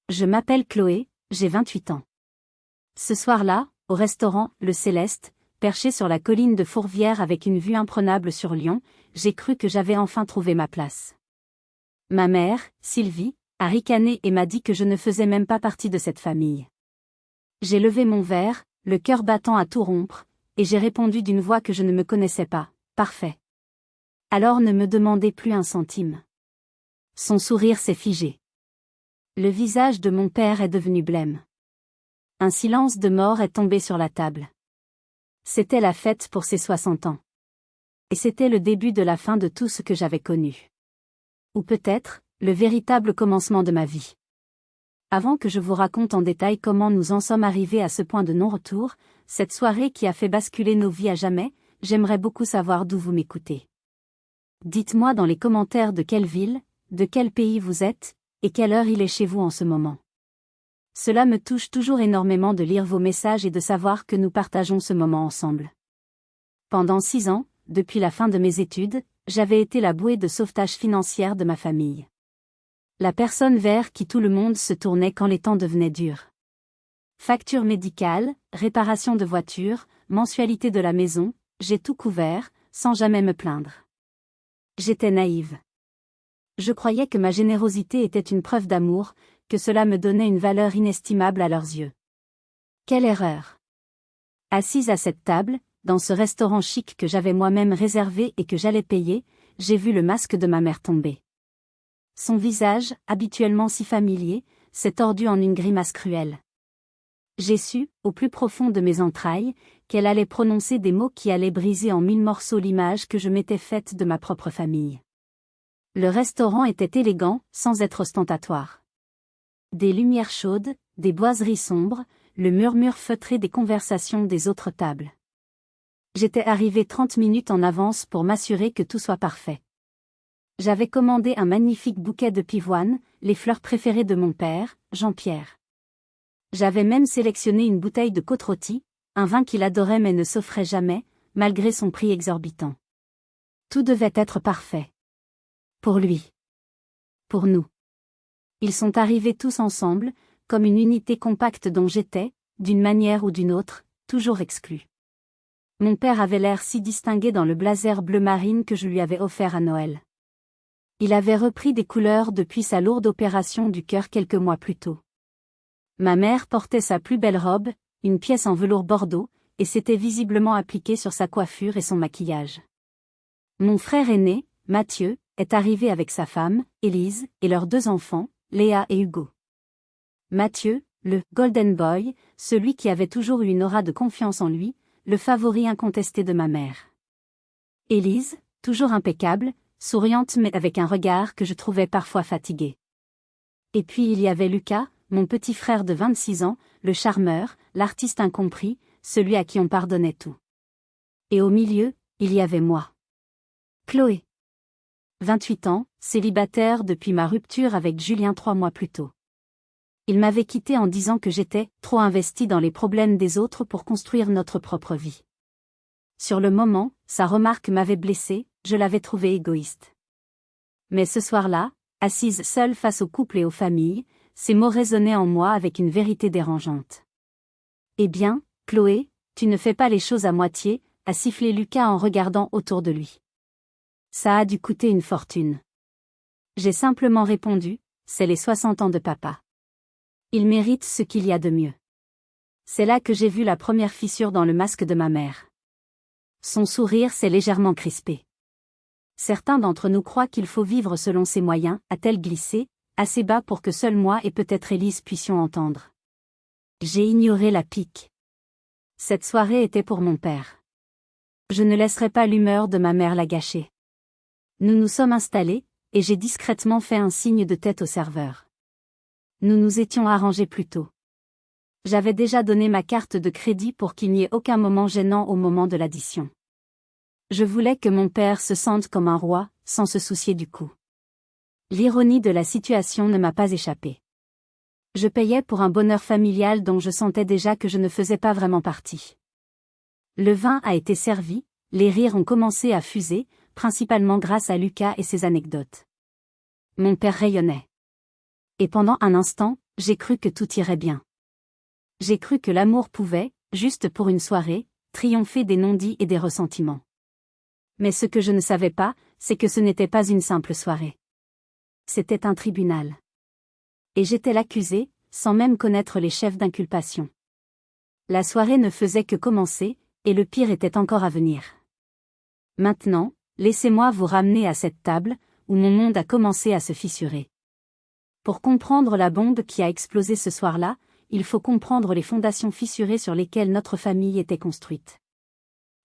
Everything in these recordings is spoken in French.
Je m'appelle Chloé, j'ai 28 ans. Ce soir-là, au restaurant Le Céleste, perché sur la colline de Fourvière avec une vue imprenable sur Lyon, j'ai cru que j'avais enfin trouvé ma place. Ma mère, Sylvie, a ricané et m'a dit que je ne faisais même pas partie de cette famille. J'ai levé mon verre, le cœur battant à tout rompre, et j'ai répondu d'une voix que je ne me connaissais pas: parfait. Alors ne me demandez plus un centime. Son sourire s'est figé. Le visage de mon père est devenu blême. Un silence de mort est tombé sur la table. C'était la fête pour ses 60 ans. Et c'était le début de la fin de tout ce que j'avais connu. Ou peut-être, le véritable commencement de ma vie. Avant que je vous raconte en détail comment nous en sommes arrivés à ce point de non-retour, cette soirée qui a fait basculer nos vies à jamais, j'aimerais beaucoup savoir d'où vous m'écoutez. Dites-moi dans les commentaires de quelle ville, de quel pays vous êtes, et quelle heure il est chez vous en ce moment. Cela me touche toujours énormément de lire vos messages et de savoir que nous partageons ce moment ensemble. Pendant 6 ans, depuis la fin de mes études, j'avais été la bouée de sauvetage financière de ma famille. La personne vers qui tout le monde se tournait quand les temps devenaient durs. Factures médicales, réparation de voitures, mensualité de la maison, j'ai tout couvert, sans jamais me plaindre. J'étais naïve. Je croyais que ma générosité était une preuve d'amour, que cela me donnait une valeur inestimable à leurs yeux. Quelle erreur! Assise à cette table, dans ce restaurant chic que j'avais moi-même réservé et que j'allais payer, j'ai vu le masque de ma mère tomber. Son visage, habituellement si familier, s'est tordu en une grimace cruelle. J'ai su, au plus profond de mes entrailles, qu'elle allait prononcer des mots qui allaient briser en 1000 morceaux l'image que je m'étais faite de ma propre famille. Le restaurant était élégant, sans être ostentatoire. Des lumières chaudes, des boiseries sombres, le murmure feutré des conversations des autres tables. J'étais arrivée 30 minutes en avance pour m'assurer que tout soit parfait. J'avais commandé un magnifique bouquet de pivoine, les fleurs préférées de mon père, Jean-Pierre. J'avais même sélectionné une bouteille de côte-rôtie, un vin qu'il adorait mais ne s'offrait jamais, malgré son prix exorbitant. Tout devait être parfait. Pour lui. Pour nous. Ils sont arrivés tous ensemble, comme une unité compacte dont j'étais, d'une manière ou d'une autre, toujours exclue. Mon père avait l'air si distingué dans le blazer bleu marine que je lui avais offert à Noël. Il avait repris des couleurs depuis sa lourde opération du cœur quelques mois plus tôt. Ma mère portait sa plus belle robe, une pièce en velours bordeaux, et s'était visiblement appliquée sur sa coiffure et son maquillage. Mon frère aîné, Mathieu, est arrivé avec sa femme, Élise, et leurs 2 enfants, Léa et Hugo. Mathieu, le « Golden Boy », celui qui avait toujours eu une aura de confiance en lui, le favori incontesté de ma mère. Élise, toujours impeccable, souriante mais avec un regard que je trouvais parfois fatigué. Et puis il y avait Lucas, mon petit frère de 26 ans, le charmeur, l'artiste incompris, celui à qui on pardonnait tout. Et au milieu, il y avait moi. Chloé. 28 ans, célibataire depuis ma rupture avec Julien 3 mois plus tôt. Il m'avait quitté en disant que j'étais trop investie dans les problèmes des autres pour construire notre propre vie. Sur le moment, sa remarque m'avait blessée, je l'avais trouvé égoïste. Mais ce soir-là, assise seule face au couple et aux familles, ces mots résonnaient en moi avec une vérité dérangeante. Eh bien, Chloé, tu ne fais pas les choses à moitié, a sifflé Lucas en regardant autour de lui. Ça a dû coûter une fortune. J'ai simplement répondu, c'est les 60 ans de papa. Il mérite ce qu'il y a de mieux. C'est là que j'ai vu la première fissure dans le masque de ma mère. Son sourire s'est légèrement crispé. Certains d'entre nous croient qu'il faut vivre selon ses moyens, a-t-elle glissé, assez bas pour que seul moi et peut-être Élise puissions entendre. J'ai ignoré la pique. Cette soirée était pour mon père. Je ne laisserai pas l'humeur de ma mère la gâcher. Nous nous sommes installés, et j'ai discrètement fait un signe de tête au serveur. Nous nous étions arrangés plus tôt. J'avais déjà donné ma carte de crédit pour qu'il n'y ait aucun moment gênant au moment de l'addition. Je voulais que mon père se sente comme un roi, sans se soucier du coût. L'ironie de la situation ne m'a pas échappé. Je payais pour un bonheur familial dont je sentais déjà que je ne faisais pas vraiment partie. Le vin a été servi, les rires ont commencé à fuser, principalement grâce à Lucas et ses anecdotes. Mon père rayonnait. Et pendant un instant, j'ai cru que tout irait bien. J'ai cru que l'amour pouvait, juste pour une soirée, triompher des non-dits et des ressentiments. Mais ce que je ne savais pas, c'est que ce n'était pas une simple soirée. C'était un tribunal. Et j'étais l'accusé, sans même connaître les chefs d'inculpation. La soirée ne faisait que commencer, et le pire était encore à venir. Maintenant, laissez-moi vous ramener à cette table, où mon monde a commencé à se fissurer. Pour comprendre la bombe qui a explosé ce soir-là, il faut comprendre les fondations fissurées sur lesquelles notre famille était construite.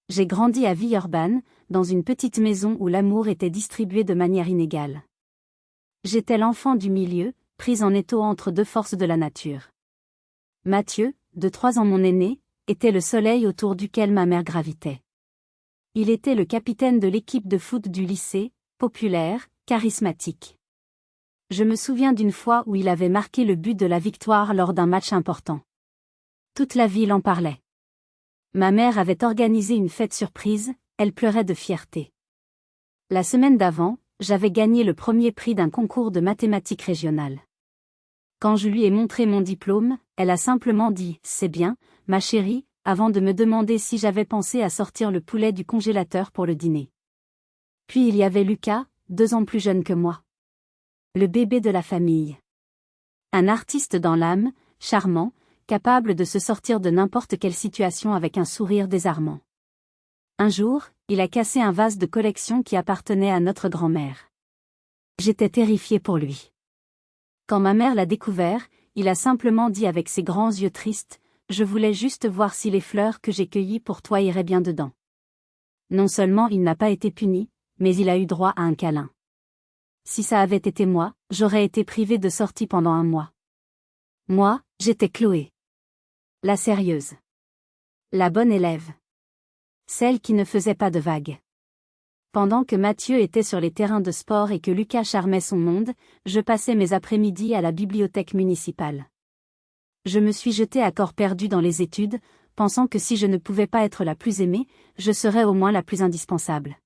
J'ai grandi à Villeurbanne, dans une petite maison où l'amour était distribué de manière inégale. J'étais l'enfant du milieu, prise en étau entre deux forces de la nature. Mathieu, de 3 ans mon aîné, était le soleil autour duquel ma mère gravitait. Il était le capitaine de l'équipe de foot du lycée, populaire, charismatique. Je me souviens d'une fois où il avait marqué le but de la victoire lors d'un match important. Toute la ville en parlait. Ma mère avait organisé une fête surprise, elle pleurait de fierté. La semaine d'avant, j'avais gagné le premier prix d'un concours de mathématiques régionales. Quand je lui ai montré mon diplôme, elle a simplement dit « C'est bien, ma chérie », avant de me demander si j'avais pensé à sortir le poulet du congélateur pour le dîner. Puis il y avait Lucas, 2 ans plus jeune que moi. Le bébé de la famille. Un artiste dans l'âme, charmant, capable de se sortir de n'importe quelle situation avec un sourire désarmant. Un jour, il a cassé un vase de collection qui appartenait à notre grand-mère. J'étais terrifiée pour lui. Quand ma mère l'a découvert, il a simplement dit avec ses grands yeux tristes, « Je voulais juste voir si les fleurs que j'ai cueillies pour toi iraient bien dedans. » Non seulement il n'a pas été puni, mais il a eu droit à un câlin. Si ça avait été moi, j'aurais été privée de sortie pendant 1 mois. Moi, j'étais Chloé. La sérieuse. La bonne élève. Celle qui ne faisait pas de vagues. Pendant que Mathieu était sur les terrains de sport et que Lucas charmait son monde, je passais mes après-midi à la bibliothèque municipale. Je me suis jetée à corps perdu dans les études, pensant que si je ne pouvais pas être la plus aimée, je serais au moins la plus indispensable.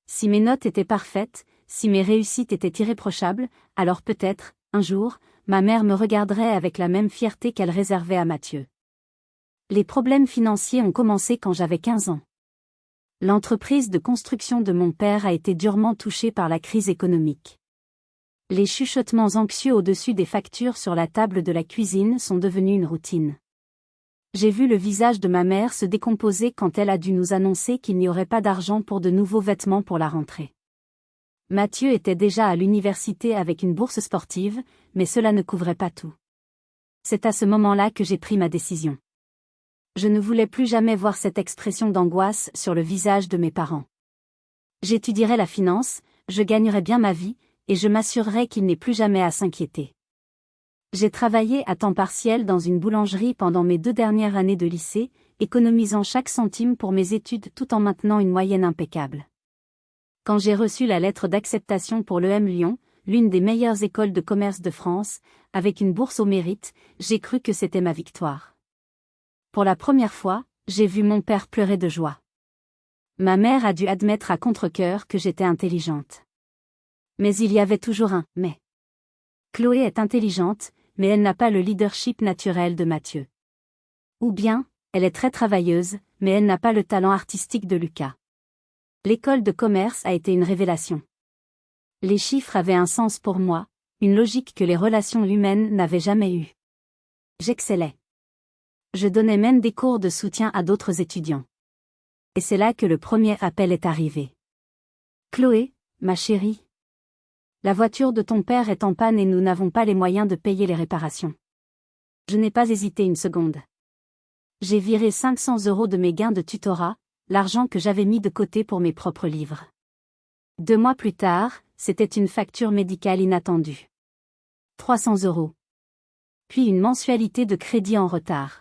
Si mes notes étaient parfaites, si mes réussites étaient irréprochables, alors peut-être, un jour, ma mère me regarderait avec la même fierté qu'elle réservait à Mathieu. Les problèmes financiers ont commencé quand j'avais 15 ans. L'entreprise de construction de mon père a été durement touchée par la crise économique. Les chuchotements anxieux au-dessus des factures sur la table de la cuisine sont devenus une routine. J'ai vu le visage de ma mère se décomposer quand elle a dû nous annoncer qu'il n'y aurait pas d'argent pour de nouveaux vêtements pour la rentrée. Mathieu était déjà à l'université avec une bourse sportive, mais cela ne couvrait pas tout. C'est à ce moment-là que j'ai pris ma décision. Je ne voulais plus jamais voir cette expression d'angoisse sur le visage de mes parents. J'étudierais la finance, je gagnerais bien ma vie, et je m'assurerais qu'il n'ait plus jamais à s'inquiéter. J'ai travaillé à temps partiel dans une boulangerie pendant mes 2 dernières années de lycée, économisant chaque centime pour mes études tout en maintenant une moyenne impeccable. Quand j'ai reçu la lettre d'acceptation pour l'EM Lyon, l'une des meilleures écoles de commerce de France, avec une bourse au mérite, j'ai cru que c'était ma victoire. Pour la première fois, j'ai vu mon père pleurer de joie. Ma mère a dû admettre à contre-cœur que j'étais intelligente. Mais il y avait toujours un « mais ». Chloé est intelligente, mais elle n'a pas le leadership naturel de Mathieu. Ou bien, elle est très travailleuse, mais elle n'a pas le talent artistique de Lucas. L'école de commerce a été une révélation. Les chiffres avaient un sens pour moi, une logique que les relations humaines n'avaient jamais eue. J'excellais. Je donnais même des cours de soutien à d'autres étudiants. Et c'est là que le premier appel est arrivé. Chloé, ma chérie. La voiture de ton père est en panne et nous n'avons pas les moyens de payer les réparations. Je n'ai pas hésité une seconde. J'ai viré 500 € de mes gains de tutorat, l'argent que j'avais mis de côté pour mes propres livres. 2 mois plus tard, c'était une facture médicale inattendue. 300 €. Puis une mensualité de crédit en retard.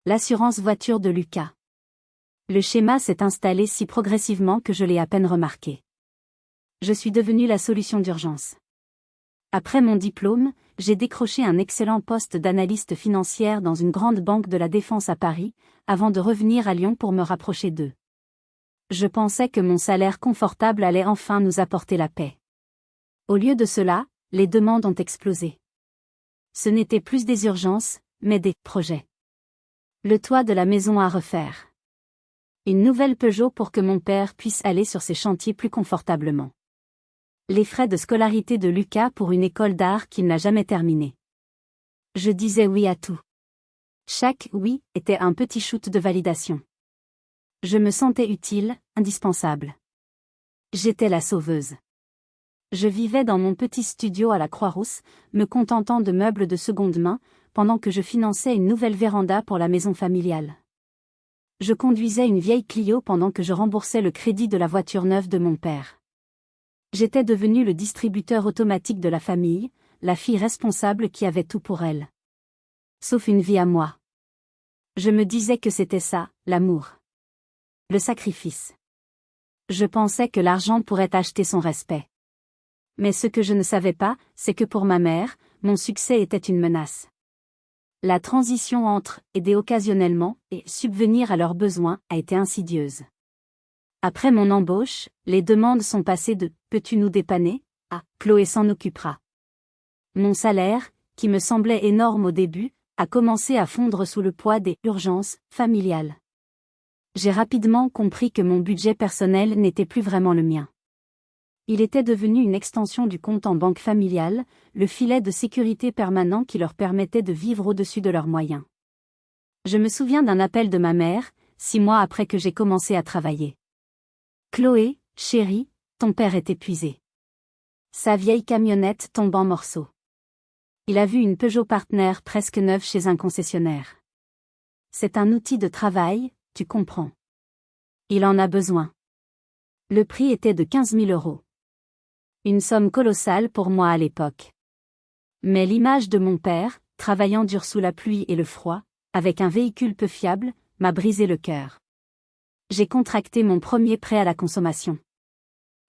L'assurance voiture de Lucas. Le schéma s'est installé si progressivement que je l'ai à peine remarqué. Je suis devenue la solution d'urgence. Après mon diplôme, j'ai décroché un excellent poste d'analyste financière dans une grande banque de la Défense à Paris, avant de revenir à Lyon pour me rapprocher d'eux. Je pensais que mon salaire confortable allait enfin nous apporter la paix. Au lieu de cela, les demandes ont explosé. Ce n'était plus des urgences, mais des projets. Le toit de la maison à refaire. Une nouvelle Peugeot pour que mon père puisse aller sur ses chantiers plus confortablement. Les frais de scolarité de Lucas pour une école d'art qu'il n'a jamais terminée. Je disais oui à tout. Chaque oui était un petit shoot de validation. Je me sentais utile, indispensable. J'étais la sauveuse. Je vivais dans mon petit studio à la Croix-Rousse, me contentant de meubles de seconde main, pendant que je finançais une nouvelle véranda pour la maison familiale. Je conduisais une vieille Clio pendant que je remboursais le crédit de la voiture neuve de mon père. J'étais devenu le distributeur automatique de la famille, la fille responsable qui avait tout pour elle. Sauf une vie à moi. Je me disais que c'était ça, l'amour. Le sacrifice. Je pensais que l'argent pourrait acheter son respect. Mais ce que je ne savais pas, c'est que pour ma mère, mon succès était une menace. La transition entre aider occasionnellement et subvenir à leurs besoins a été insidieuse. Après mon embauche, les demandes sont passées de « peux-tu nous dépanner ?» à « Chloé s'en occupera ». Mon salaire, qui me semblait énorme au début, a commencé à fondre sous le poids des urgences familiales. J'ai rapidement compris que mon budget personnel n'était plus vraiment le mien. Il était devenu une extension du compte en banque familiale, le filet de sécurité permanent qui leur permettait de vivre au-dessus de leurs moyens. Je me souviens d'un appel de ma mère, 6 mois après que j'ai commencé à travailler. « Chloé, chérie, ton père est épuisé. Sa vieille camionnette tombe en morceaux. Il a vu une Peugeot Partner presque neuve chez un concessionnaire. C'est un outil de travail, tu comprends. Il en a besoin. » Le prix était de 15 000 €. Une somme colossale pour moi à l'époque. Mais l'image de mon père, travaillant dur sous la pluie et le froid, avec un véhicule peu fiable, m'a brisé le cœur. J'ai contracté mon premier prêt à la consommation.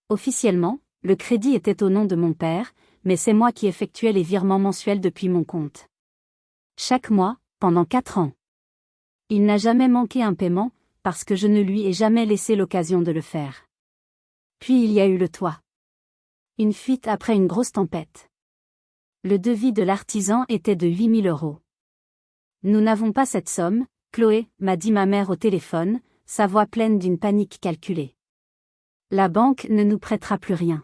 Officiellement, le crédit était au nom de mon père, mais c'est moi qui effectuais les virements mensuels depuis mon compte. Chaque mois, pendant 4 ans. Il n'a jamais manqué un paiement, parce que je ne lui ai jamais laissé l'occasion de le faire. Puis il y a eu le toit. Une fuite après une grosse tempête. Le devis de l'artisan était de 8 000 €. Nous n'avons pas cette somme, Chloé, m'a dit ma mère au téléphone, sa voix pleine d'une panique calculée. La banque ne nous prêtera plus rien.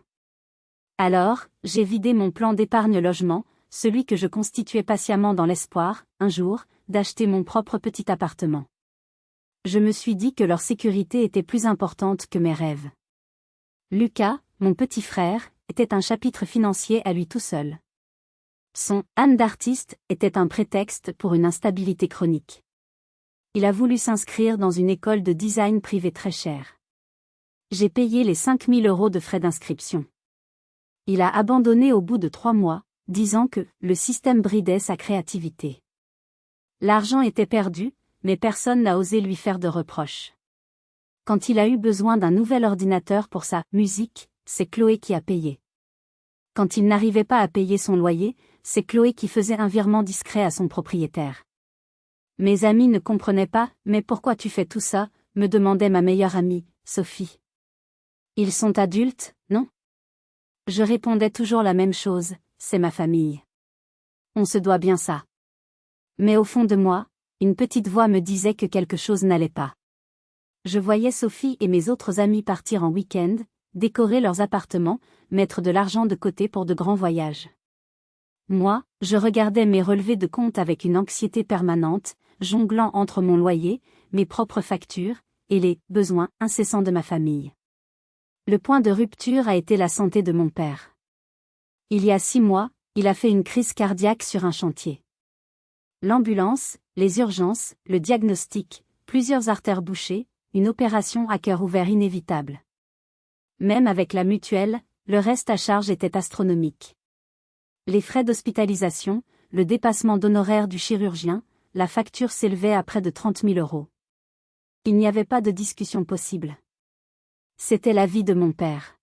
Alors, j'ai vidé mon plan d'épargne logement, celui que je constituais patiemment dans l'espoir, un jour, d'acheter mon propre petit appartement. Je me suis dit que leur sécurité était plus importante que mes rêves. Lucas, mon petit frère, était un chapitre financier à lui tout seul. Son « âme d'artiste » était un prétexte pour une instabilité chronique. Il a voulu s'inscrire dans une école de design privée très chère. J'ai payé les 5 000 € de frais d'inscription. Il a abandonné au bout de 3 mois, disant que le système bridait sa créativité. L'argent était perdu, mais personne n'a osé lui faire de reproches. Quand il a eu besoin d'un nouvel ordinateur pour sa musique, c'est Chloé qui a payé. Quand il n'arrivait pas à payer son loyer, c'est Chloé qui faisait un virement discret à son propriétaire. Mes amis ne comprenaient pas, mais pourquoi tu fais tout ça, me demandait ma meilleure amie, Sophie. Ils sont adultes, non? Je répondais toujours la même chose, c'est ma famille. On se doit bien ça. Mais au fond de moi, une petite voix me disait que quelque chose n'allait pas. Je voyais Sophie et mes autres amis partir en week-end, décorer leurs appartements, mettre de l'argent de côté pour de grands voyages. Moi, je regardais mes relevés de compte avec une anxiété permanente, jonglant entre mon loyer, mes propres factures, et les besoins incessants de ma famille. Le point de rupture a été la santé de mon père. Il y a 6 mois, il a fait une crise cardiaque sur un chantier. L'ambulance, les urgences, le diagnostic, plusieurs artères bouchées, une opération à cœur ouvert inévitable. Même avec la mutuelle, le reste à charge était astronomique. Les frais d'hospitalisation, le dépassement d'honoraires du chirurgien, la facture s'élevait à près de 30 000 €. Il n'y avait pas de discussion possible. C'était la vie de mon père.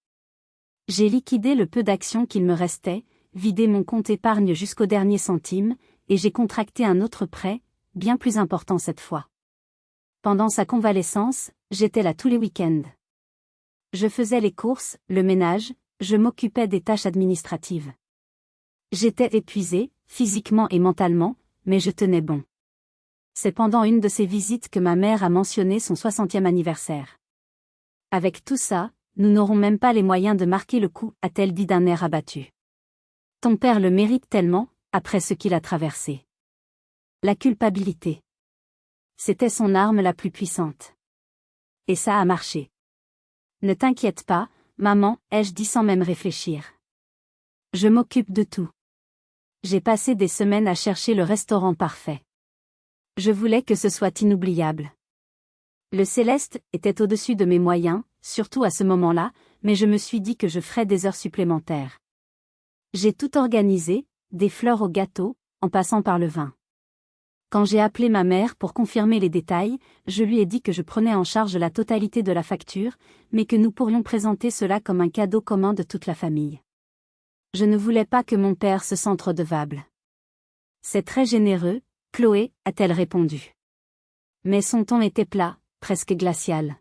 J'ai liquidé le peu d'actions qu'il me restait, vidé mon compte épargne jusqu'au dernier centime, et j'ai contracté un autre prêt, bien plus important cette fois. Pendant sa convalescence, j'étais là tous les week-ends. Je faisais les courses, le ménage, je m'occupais des tâches administratives. J'étais épuisée, physiquement et mentalement, mais je tenais bon. C'est pendant une de ces visites que ma mère a mentionné son 60e anniversaire. Avec tout ça, nous n'aurons même pas les moyens de marquer le coup, a-t-elle dit d'un air abattu. Ton père le mérite tellement, après ce qu'il a traversé. La culpabilité. C'était son arme la plus puissante. Et ça a marché. Ne t'inquiète pas, maman, ai-je dit sans même réfléchir. Je m'occupe de tout. J'ai passé des semaines à chercher le restaurant parfait. Je voulais que ce soit inoubliable. Le Céleste était au-dessus de mes moyens, surtout à ce moment-là, mais je me suis dit que je ferais des heures supplémentaires. J'ai tout organisé, des fleurs au gâteau, en passant par le vin. Quand j'ai appelé ma mère pour confirmer les détails, je lui ai dit que je prenais en charge la totalité de la facture, mais que nous pourrions présenter cela comme un cadeau commun de toute la famille. Je ne voulais pas que mon père se sente redevable. C'est très généreux, Chloé, a-t-elle répondu. Mais son ton était plat, presque glacial.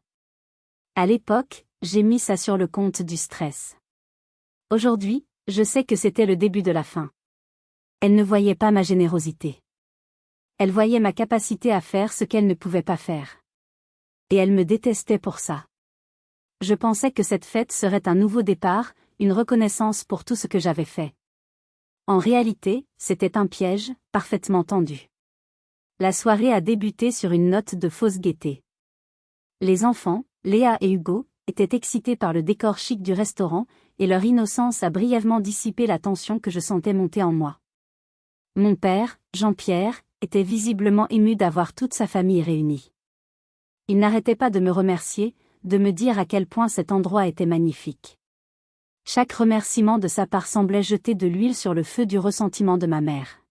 À l'époque, j'ai mis ça sur le compte du stress. Aujourd'hui, je sais que c'était le début de la fin. Elle ne voyait pas ma générosité. Elle voyait ma capacité à faire ce qu'elle ne pouvait pas faire. Et elle me détestait pour ça. Je pensais que cette fête serait un nouveau départ, une reconnaissance pour tout ce que j'avais fait. En réalité, c'était un piège, parfaitement tendu. La soirée a débuté sur une note de fausse gaieté. Les enfants, Léa et Hugo, étaient excités par le décor chic du restaurant, et leur innocence a brièvement dissipé la tension que je sentais monter en moi. Mon père, Jean-Pierre, était visiblement ému d'avoir toute sa famille réunie. Il n'arrêtait pas de me remercier, de me dire à quel point cet endroit était magnifique. Chaque remerciement de sa part semblait jeter de l'huile sur le feu du ressentiment de ma mère.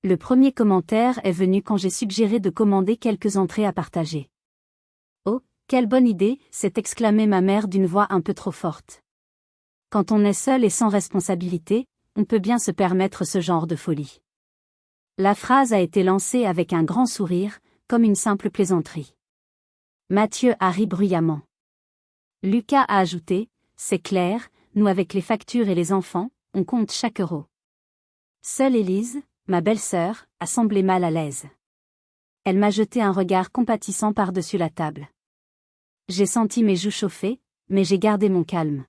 Le premier commentaire est venu quand j'ai suggéré de commander quelques entrées à partager. Oh, quelle bonne idée, s'est exclamée ma mère d'une voix un peu trop forte. Quand on est seul et sans responsabilité, on peut bien se permettre ce genre de folie. La phrase a été lancée avec un grand sourire, comme une simple plaisanterie. Mathieu a ri bruyamment. Lucas a ajouté, c'est clair, nous avec les factures et les enfants, on compte chaque euro. Seule Élise, ma belle-sœur, a semblé mal à l'aise. Elle m'a jeté un regard compatissant par-dessus la table. J'ai senti mes joues chauffer, mais j'ai gardé mon calme.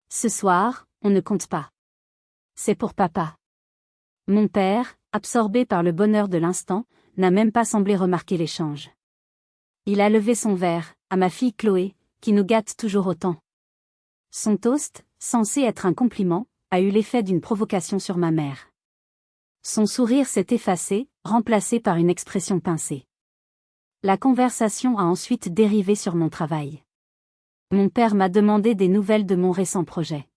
Ce soir, on ne compte pas. C'est pour papa. Mon père, absorbé par le bonheur de l'instant, n'a même pas semblé remarquer l'échange. Il a levé son verre, à ma fille Chloé, qui nous gâte toujours autant. Son toast, censé être un compliment, a eu l'effet d'une provocation sur ma mère. Son sourire s'est effacé, remplacé par une expression pincée. La conversation a ensuite dérivé sur mon travail. Mon père m'a demandé des nouvelles de mon récent projet.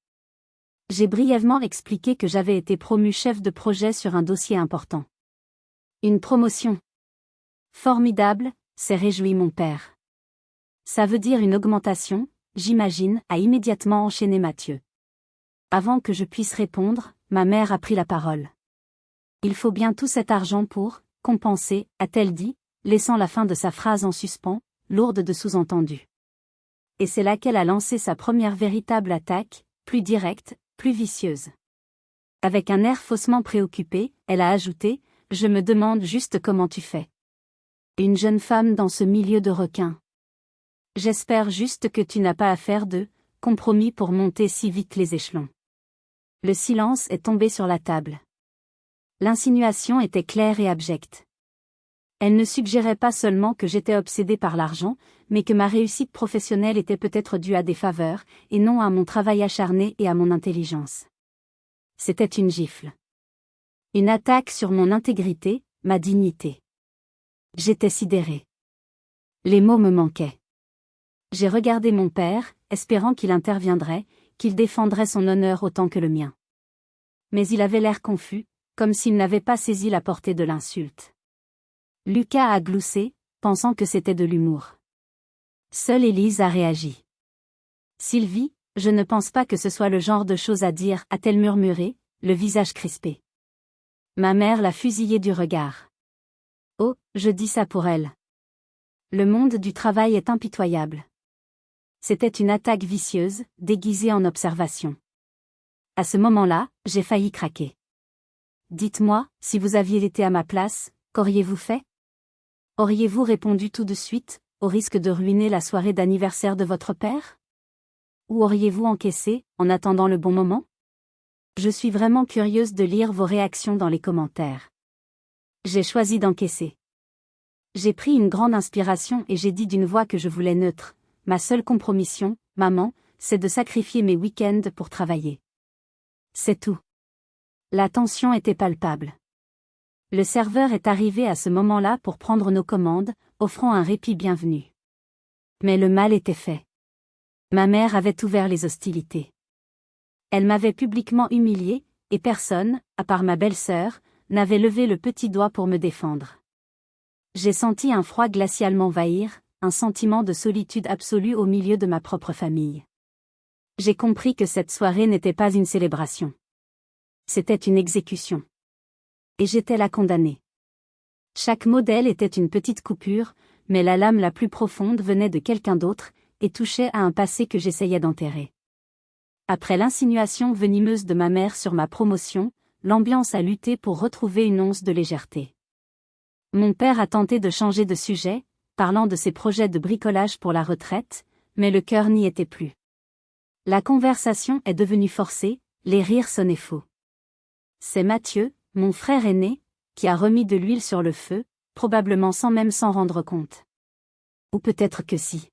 J'ai brièvement expliqué que j'avais été promu chef de projet sur un dossier important. Une promotion. Formidable, s'est réjoui mon père. Ça veut dire une augmentation, j'imagine, a immédiatement enchaîné Mathieu. Avant que je puisse répondre, ma mère a pris la parole. Il faut bien tout cet argent pour compenser, a-t-elle dit, laissant la fin de sa phrase en suspens, lourde de sous-entendus. Et c'est là qu'elle a lancé sa première véritable attaque, plus directe, plus vicieuse. Avec un air faussement préoccupé, elle a ajouté, « Je me demande juste comment tu fais. Une jeune femme dans ce milieu de requins. J'espère juste que tu n'as pas à faire de compromis pour monter si vite les échelons. » Le silence est tombé sur la table. L'insinuation était claire et abjecte. Elle ne suggérait pas seulement que j'étais obsédée par l'argent, mais que ma réussite professionnelle était peut-être due à des faveurs, et non à mon travail acharné et à mon intelligence. C'était une gifle. Une attaque sur mon intégrité, ma dignité. J'étais sidérée. Les mots me manquaient. J'ai regardé mon père, espérant qu'il interviendrait, qu'il défendrait son honneur autant que le mien. Mais il avait l'air confus, comme s'il n'avait pas saisi la portée de l'insulte. Lucas a gloussé, pensant que c'était de l'humour. Seule Élise a réagi. Sylvie, je ne pense pas que ce soit le genre de choses à dire, a-t-elle murmuré, le visage crispé. Ma mère l'a fusillée du regard. Oh, je dis ça pour elle. Le monde du travail est impitoyable. C'était une attaque vicieuse, déguisée en observation. À ce moment-là, j'ai failli craquer. dites-moi, si vous aviez été à ma place, qu'auriez-vous fait? Auriez-vous répondu tout de suite, au risque de ruiner la soirée d'anniversaire de votre père? Ou auriez-vous encaissé, en attendant le bon moment? Je suis vraiment curieuse de lire vos réactions dans les commentaires. J'ai choisi d'encaisser. J'ai pris une grande inspiration et j'ai dit d'une voix que je voulais neutre, ma seule compromission, maman, c'est de sacrifier mes week-ends pour travailler. C'est tout. La tension était palpable. Le serveur est arrivé à ce moment-là pour prendre nos commandes, offrant un répit bienvenu. Mais le mal était fait. Ma mère avait ouvert les hostilités. Elle m'avait publiquement humiliée, et personne, à part ma belle-sœur, n'avait levé le petit doigt pour me défendre. J'ai senti un froid glacial m'envahir, un sentiment de solitude absolue au milieu de ma propre famille. J'ai compris que cette soirée n'était pas une célébration. C'était une exécution. Et j'étais la condamnée. Chaque modèle était une petite coupure, mais la lame la plus profonde venait de quelqu'un d'autre, et touchait à un passé que j'essayais d'enterrer. Après l'insinuation venimeuse de ma mère sur ma promotion, l'ambiance a lutté pour retrouver une once de légèreté. Mon père a tenté de changer de sujet, parlant de ses projets de bricolage pour la retraite, mais le cœur n'y était plus. La conversation est devenue forcée, les rires sonnaient faux. C'est Mathieu, mon frère aîné, qui a remis de l'huile sur le feu, probablement sans même s'en rendre compte. Ou peut-être que si.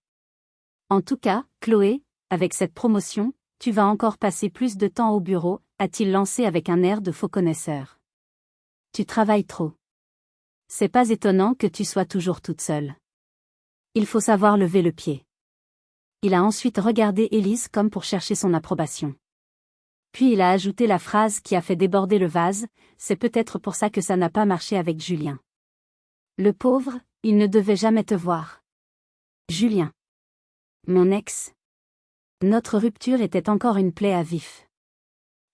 En tout cas, Chloé, avec cette promotion, tu vas encore passer plus de temps au bureau, a-t-il lancé avec un air de faux connaisseur. Tu travailles trop. C'est pas étonnant que tu sois toujours toute seule. Il faut savoir lever le pied. Il a ensuite regardé Élise comme pour chercher son approbation. Puis il a ajouté la phrase qui a fait déborder le vase, c'est peut-être pour ça que ça n'a pas marché avec Julien. Le pauvre, il ne devait jamais te voir. Julien. Mon ex. Notre rupture était encore une plaie à vif.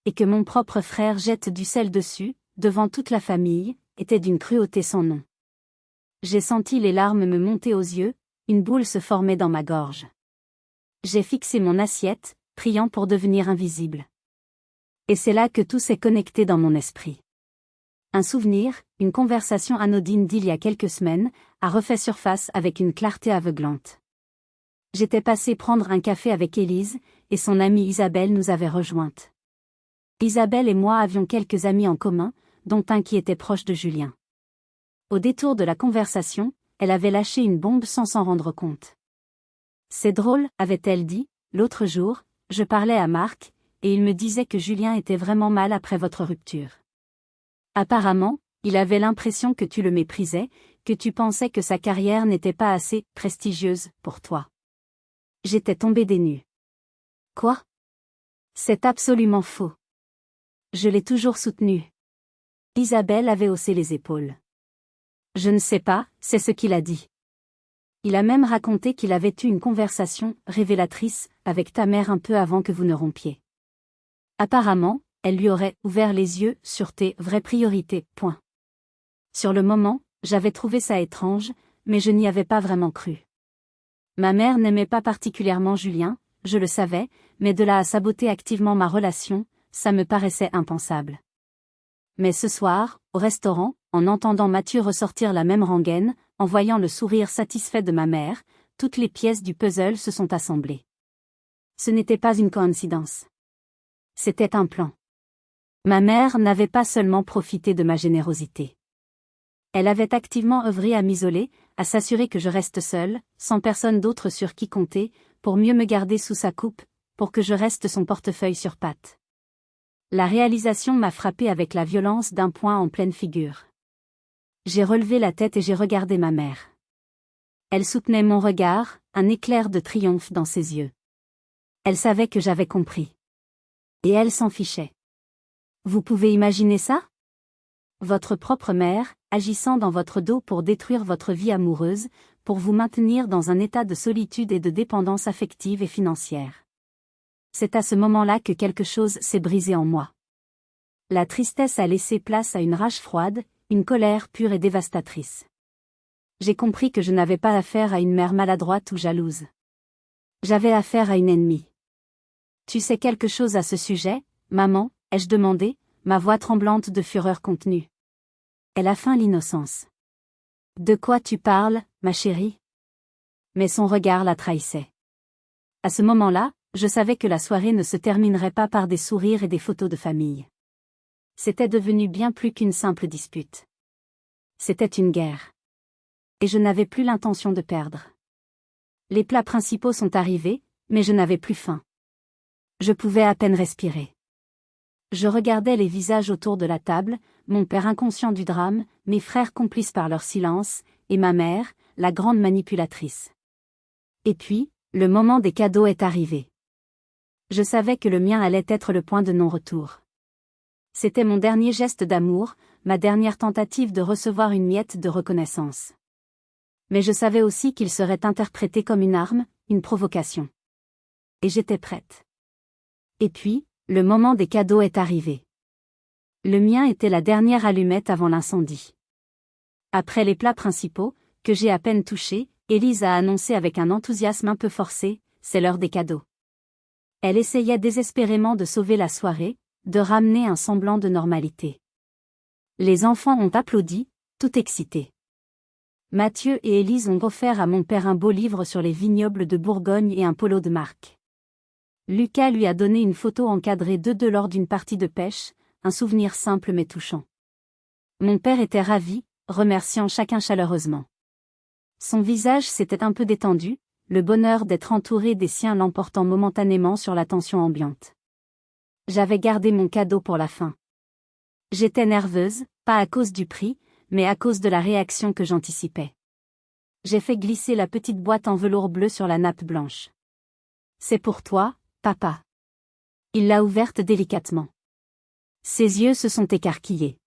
Et que mon propre frère jette du sel dessus, devant toute la famille, était d'une cruauté sans nom. J'ai senti les larmes me monter aux yeux, une boule se formait dans ma gorge. J'ai fixé mon assiette, priant pour devenir invisible. Et c'est là que tout s'est connecté dans mon esprit. Un souvenir, une conversation anodine d'il y a quelques semaines, a refait surface avec une clarté aveuglante. J'étais passé prendre un café avec Élise, et son amie Isabelle nous avait rejointes. Isabelle et moi avions quelques amis en commun, dont un qui était proche de Julien. Au détour de la conversation, elle avait lâché une bombe sans s'en rendre compte. C'est drôle, avait-elle dit, l'autre jour, je parlais à Marc, et il me disait que Julien était vraiment mal après votre rupture. Apparemment, il avait l'impression que tu le méprisais, que tu pensais que sa carrière n'était pas assez prestigieuse pour toi. J'étais tombée des nues. Quoi? C'est absolument faux. Je l'ai toujours soutenu. Isabelle avait haussé les épaules. Je ne sais pas, c'est ce qu'il a dit. Il a même raconté qu'il avait eu une conversation révélatrice avec ta mère un peu avant que vous ne rompiez. Apparemment, elle lui aurait ouvert les yeux sur tes vraies priorités. Point. Sur le moment, j'avais trouvé ça étrange, mais je n'y avais pas vraiment cru. Ma mère n'aimait pas particulièrement Julien, je le savais, mais de là à saboter activement ma relation, ça me paraissait impensable. Mais ce soir, au restaurant, en entendant Mathieu ressortir la même rengaine, en voyant le sourire satisfait de ma mère, toutes les pièces du puzzle se sont assemblées. Ce n'était pas une coïncidence. C'était un plan. Ma mère n'avait pas seulement profité de ma générosité. Elle avait activement œuvré à m'isoler, à s'assurer que je reste seule, sans personne d'autre sur qui compter, pour mieux me garder sous sa coupe, pour que je reste son portefeuille sur pattes. La réalisation m'a frappée avec la violence d'un poing en pleine figure. J'ai relevé la tête et j'ai regardé ma mère. Elle soutenait mon regard, un éclair de triomphe dans ses yeux. Elle savait que j'avais compris. Et elle s'en fichait. Vous pouvez imaginer ça? Votre propre mère, agissant dans votre dos pour détruire votre vie amoureuse, pour vous maintenir dans un état de solitude et de dépendance affective et financière. C'est à ce moment-là que quelque chose s'est brisé en moi. La tristesse a laissé place à une rage froide, une colère pure et dévastatrice. J'ai compris que je n'avais pas affaire à une mère maladroite ou jalouse. J'avais affaire à une ennemie. Tu sais quelque chose à ce sujet, maman, ai-je demandé, ma voix tremblante de fureur contenue. Elle a feint l'innocence. De quoi tu parles, ma chérie? Mais son regard la trahissait. À ce moment-là, je savais que la soirée ne se terminerait pas par des sourires et des photos de famille. C'était devenu bien plus qu'une simple dispute. C'était une guerre. Et je n'avais plus l'intention de perdre. Les plats principaux sont arrivés, mais je n'avais plus faim. Je pouvais à peine respirer. Je regardais les visages autour de la table, mon père inconscient du drame, mes frères complices par leur silence, et ma mère, la grande manipulatrice. Et puis, le moment des cadeaux est arrivé. Je savais que le mien allait être le point de non-retour. C'était mon dernier geste d'amour, ma dernière tentative de recevoir une miette de reconnaissance. Mais je savais aussi qu'il serait interprété comme une arme, une provocation. Et j'étais prête. Et puis, le moment des cadeaux est arrivé. Le mien était la dernière allumette avant l'incendie. Après les plats principaux, que j'ai à peine touchés, Élise a annoncé avec un enthousiasme un peu forcé, c'est l'heure des cadeaux. Elle essayait désespérément de sauver la soirée, de ramener un semblant de normalité. Les enfants ont applaudi, tout excités. Mathieu et Élise ont offert à mon père un beau livre sur les vignobles de Bourgogne et un polo de marque. Lucas lui a donné une photo encadrée d'eux lors d'une partie de pêche, un souvenir simple mais touchant. Mon père était ravi, remerciant chacun chaleureusement. Son visage s'était un peu détendu, le bonheur d'être entouré des siens l'emportant momentanément sur la tension ambiante. J'avais gardé mon cadeau pour la fin. J'étais nerveuse, pas à cause du prix, mais à cause de la réaction que j'anticipais. J'ai fait glisser la petite boîte en velours bleu sur la nappe blanche. C'est pour toi, papa. Il l'a ouverte délicatement. Ses yeux se sont écarquillés.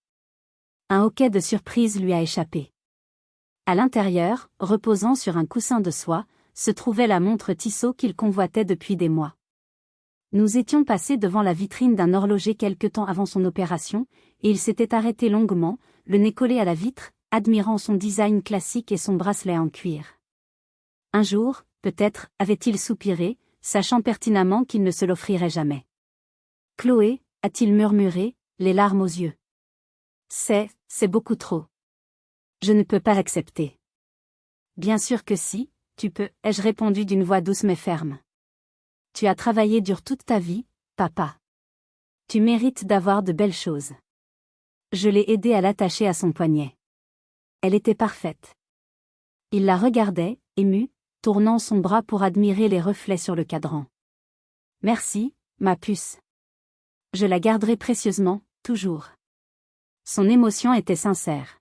Un hoquet de surprise lui a échappé. À l'intérieur, reposant sur un coussin de soie, se trouvait la montre Tissot qu'il convoitait depuis des mois. Nous étions passés devant la vitrine d'un horloger quelque temps avant son opération, et il s'était arrêté longuement, le nez collé à la vitre, admirant son design classique et son bracelet en cuir. Un jour, peut-être, avait-il soupiré, sachant pertinemment qu'il ne se l'offrirait jamais. Chloé, a-t-il murmuré, les larmes aux yeux. C'est beaucoup trop. Je ne peux pas accepter. Bien sûr que si, tu peux, ai-je répondu d'une voix douce mais ferme. Tu as travaillé dur toute ta vie, papa. Tu mérites d'avoir de belles choses. Je l'ai aidé à l'attacher à son poignet. Elle était parfaite. Il la regardait, ému, tournant son bras pour admirer les reflets sur le cadran. Merci, ma puce. Je la garderai précieusement, toujours. Son émotion était sincère.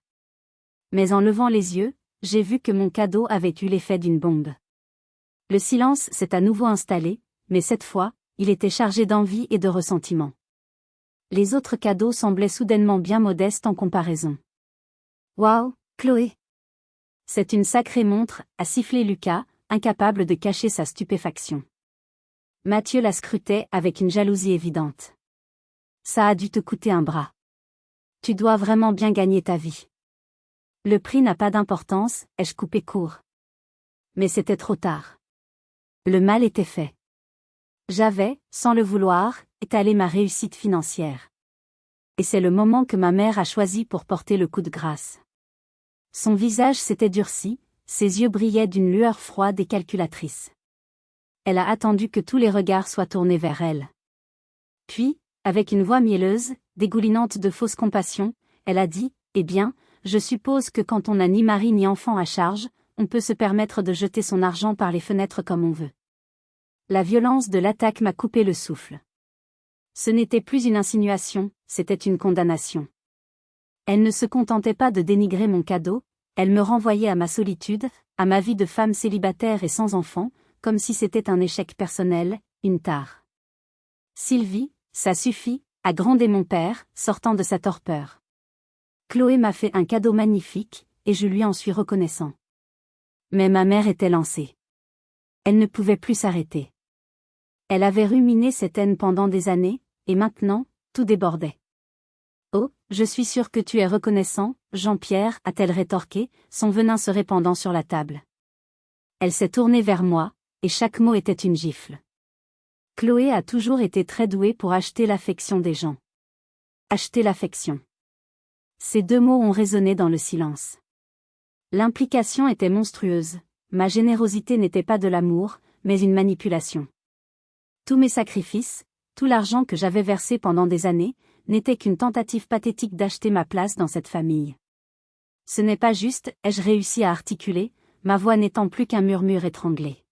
Mais en levant les yeux, j'ai vu que mon cadeau avait eu l'effet d'une bombe. Le silence s'est à nouveau installé, mais cette fois, il était chargé d'envie et de ressentiment. Les autres cadeaux semblaient soudainement bien modestes en comparaison. Waouh, Chloé! C'est une sacrée montre, a sifflé Lucas, incapable de cacher sa stupéfaction. Mathieu la scrutait avec une jalousie évidente. Ça a dû te coûter un bras. Tu dois vraiment bien gagner ta vie. Le prix n'a pas d'importance, ai-je coupé court. Mais c'était trop tard. Le mal était fait. J'avais, sans le vouloir, étalé ma réussite financière. Et c'est le moment que ma mère a choisi pour porter le coup de grâce. Son visage s'était durci, ses yeux brillaient d'une lueur froide et calculatrice. Elle a attendu que tous les regards soient tournés vers elle. Puis, avec une voix mielleuse, dégoulinante de fausse compassion, elle a dit, « Eh bien, je suppose que quand on n'a ni mari ni enfant à charge, on peut se permettre de jeter son argent par les fenêtres comme on veut. » La violence de l'attaque m'a coupé le souffle. Ce n'était plus une insinuation, c'était une condamnation. Elle ne se contentait pas de dénigrer mon cadeau, elle me renvoyait à ma solitude, à ma vie de femme célibataire et sans enfant, comme si c'était un échec personnel, une tare. Sylvie, ça suffit, a grondé mon père, sortant de sa torpeur. Chloé m'a fait un cadeau magnifique, et je lui en suis reconnaissant. Mais ma mère était lancée. Elle ne pouvait plus s'arrêter. Elle avait ruminé cette haine pendant des années, et maintenant, tout débordait. « Oh, je suis sûre que tu es reconnaissant, Jean-Pierre, a-t-elle rétorqué, son venin se répandant sur la table. Elle s'est tournée vers moi, et chaque mot était une gifle. Chloé a toujours été très douée pour acheter l'affection des gens. Acheter l'affection. Ces deux mots ont résonné dans le silence. L'implication était monstrueuse, ma générosité n'était pas de l'amour, mais une manipulation. Tous mes sacrifices, tout l'argent que j'avais versé pendant des années, n'était qu'une tentative pathétique d'acheter ma place dans cette famille. Ce n'est pas juste, ai-je réussi à articuler, ma voix n'étant plus qu'un murmure étranglé.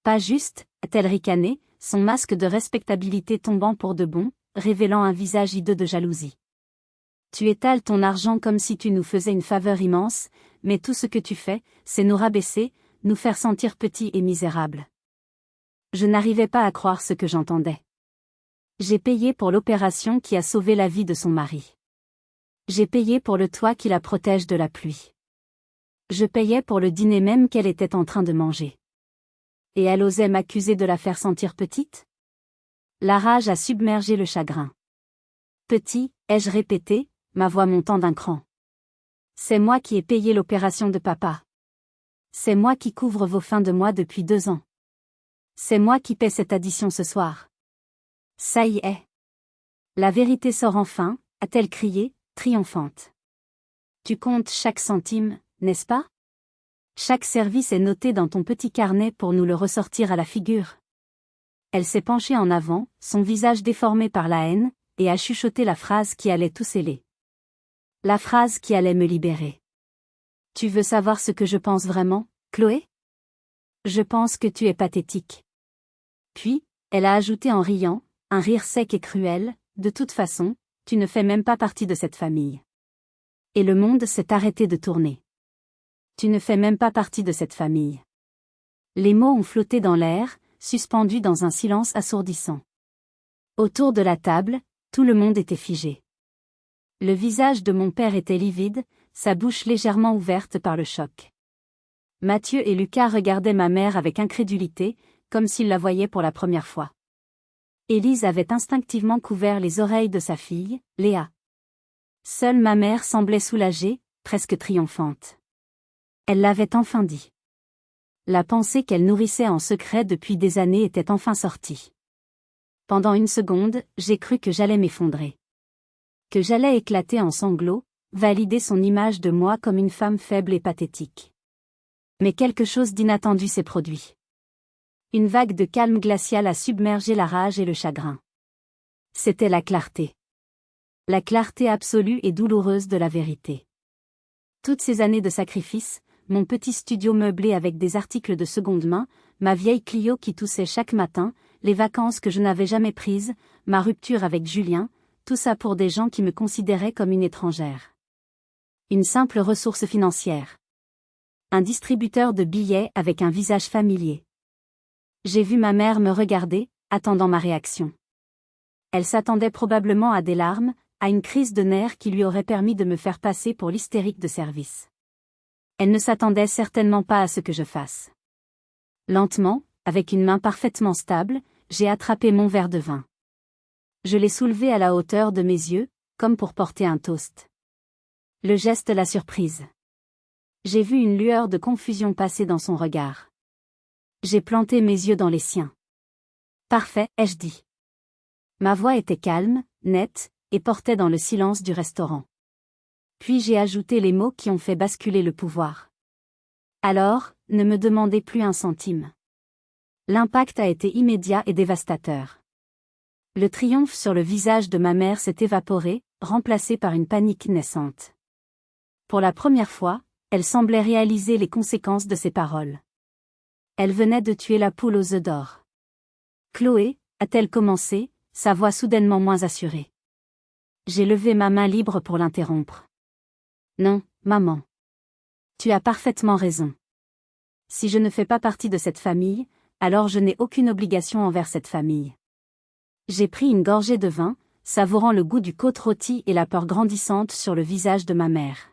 Pas juste, a-t-elle ricané, son masque de respectabilité tombant pour de bon, révélant un visage hideux de jalousie. Tu étales ton argent comme si tu nous faisais une faveur immense, mais tout ce que tu fais, c'est nous rabaisser, nous faire sentir petits et misérables. Je n'arrivais pas à croire ce que j'entendais. J'ai payé pour l'opération qui a sauvé la vie de son mari. J'ai payé pour le toit qui la protège de la pluie. Je payais pour le dîner même qu'elle était en train de manger. Et elle osait m'accuser de la faire sentir petite? La rage a submergé le chagrin. Petit, ai-je répété, ma voix montant d'un cran. C'est moi qui ai payé l'opération de papa. C'est moi qui couvre vos fins de mois depuis 2 ans. C'est moi qui paie cette addition ce soir. Ça y est. La vérité sort enfin, a-t-elle crié, triomphante. Tu comptes chaque centime, n'est-ce pas? Chaque service est noté dans ton petit carnet pour nous le ressortir à la figure. Elle s'est penchée en avant, son visage déformé par la haine, et a chuchoté la phrase qui allait tout sceller. La phrase qui allait me libérer. Tu veux savoir ce que je pense vraiment, Chloé? Je pense que tu es pathétique. Puis, elle a ajouté en riant, un rire sec et cruel, de toute façon, tu ne fais même pas partie de cette famille. Et le monde s'est arrêté de tourner. Tu ne fais même pas partie de cette famille. Les mots ont flotté dans l'air, suspendus dans un silence assourdissant. Autour de la table, tout le monde était figé. Le visage de mon père était livide, sa bouche légèrement ouverte par le choc. Mathieu et Lucas regardaient ma mère avec incrédulité, comme s'ils la voyaient pour la première fois. Élise avait instinctivement couvert les oreilles de sa fille, Léa. Seule ma mère semblait soulagée, presque triomphante. Elle l'avait enfin dit. La pensée qu'elle nourrissait en secret depuis des années était enfin sortie. Pendant une seconde, j'ai cru que j'allais m'effondrer. Que j'allais éclater en sanglots, valider son image de moi comme une femme faible et pathétique. Mais quelque chose d'inattendu s'est produit. Une vague de calme glacial a submergé la rage et le chagrin. C'était la clarté. La clarté absolue et douloureuse de la vérité. Toutes ces années de sacrifice, mon petit studio meublé avec des articles de seconde main, ma vieille Clio qui toussait chaque matin, les vacances que je n'avais jamais prises, ma rupture avec Julien, tout ça pour des gens qui me considéraient comme une étrangère. Une simple ressource financière. Un distributeur de billets avec un visage familier. J'ai vu ma mère me regarder, attendant ma réaction. Elle s'attendait probablement à des larmes, à une crise de nerfs qui lui aurait permis de me faire passer pour l'hystérique de service. Elle ne s'attendait certainement pas à ce que je fasse. Lentement, avec une main parfaitement stable, j'ai attrapé mon verre de vin. Je l'ai soulevé à la hauteur de mes yeux, comme pour porter un toast. Le geste l'a surprise. J'ai vu une lueur de confusion passer dans son regard. J'ai planté mes yeux dans les siens. Parfait, ai-je dit. Ma voix était calme, nette, et portait dans le silence du restaurant. Puis j'ai ajouté les mots qui ont fait basculer le pouvoir. Alors, ne me demandez plus un centime. L'impact a été immédiat et dévastateur. Le triomphe sur le visage de ma mère s'est évaporé, remplacé par une panique naissante. Pour la première fois, elle semblait réaliser les conséquences de ses paroles. Elle venait de tuer la poule aux œufs d'or. Chloé, a-t-elle commencé, sa voix soudainement moins assurée. J'ai levé ma main libre pour l'interrompre. Non, maman. Tu as parfaitement raison. Si je ne fais pas partie de cette famille, alors je n'ai aucune obligation envers cette famille. J'ai pris une gorgée de vin, savourant le goût du côte rôti et la peur grandissante sur le visage de ma mère.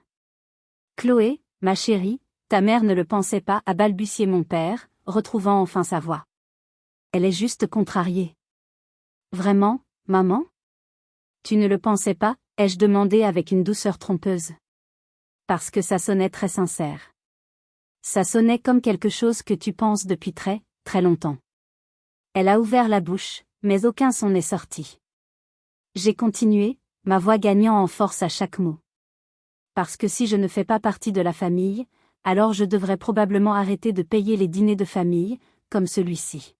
Chloé, ma chérie, ta mère ne le pensait pas, a balbutié mon père, retrouvant enfin sa voix. Elle est juste contrariée. Vraiment, maman? Tu ne le pensais pas, ai-je demandé avec une douceur trompeuse. Parce que ça sonnait très sincère. Ça sonnait comme quelque chose que tu penses depuis très, très longtemps. Elle a ouvert la bouche, mais aucun son n'est sorti. J'ai continué, ma voix gagnant en force à chaque mot. Parce que si je ne fais pas partie de la famille, alors je devrais probablement arrêter de payer les dîners de famille, comme celui-ci.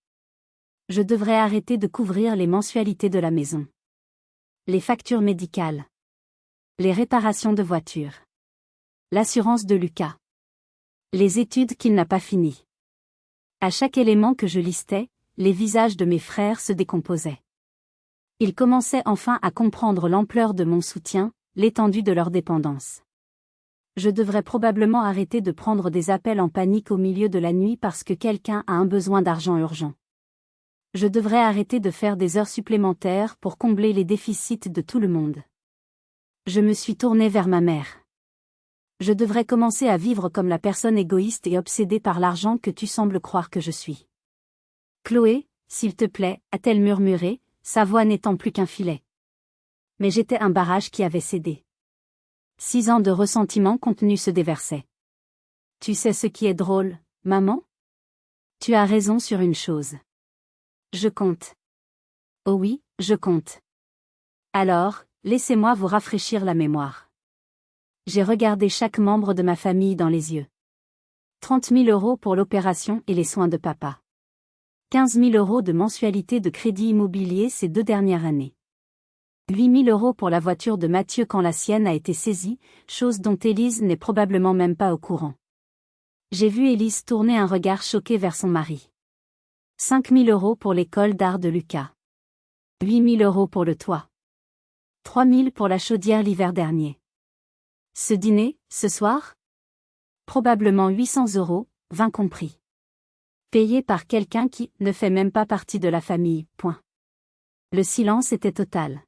Je devrais arrêter de couvrir les mensualités de la maison. Les factures médicales. Les réparations de voitures. L'assurance de Lucas. Les études qu'il n'a pas finies. À chaque élément que je listais, les visages de mes frères se décomposaient. Ils commençaient enfin à comprendre l'ampleur de mon soutien, l'étendue de leur dépendance. Je devrais probablement arrêter de prendre des appels en panique au milieu de la nuit parce que quelqu'un a un besoin d'argent urgent. Je devrais arrêter de faire des heures supplémentaires pour combler les déficits de tout le monde. Je me suis tournée vers ma mère. Je devrais commencer à vivre comme la personne égoïste et obsédée par l'argent que tu sembles croire que je suis. Chloé, s'il te plaît, a-t-elle murmuré, sa voix n'étant plus qu'un filet. Mais j'étais un barrage qui avait cédé. 6 ans de ressentiment contenu se déversaient. Tu sais ce qui est drôle, maman? Tu as raison sur une chose. Je compte. Oh oui, je compte. Alors, laissez-moi vous rafraîchir la mémoire. J'ai regardé chaque membre de ma famille dans les yeux. 30 000 € pour l'opération et les soins de papa. 15 000 € de mensualité de crédit immobilier ces 2 dernières années. 8 000 € pour la voiture de Mathieu quand la sienne a été saisie, chose dont Élise n'est probablement même pas au courant. J'ai vu Élise tourner un regard choqué vers son mari. 5 000 € pour l'école d'art de Lucas. 8 000 € pour le toit. 3 000 pour la chaudière l'hiver dernier. Ce dîner, ce soir? Probablement 800 €, vin compris. Payé par quelqu'un qui ne fait même pas partie de la famille, point. Le silence était total.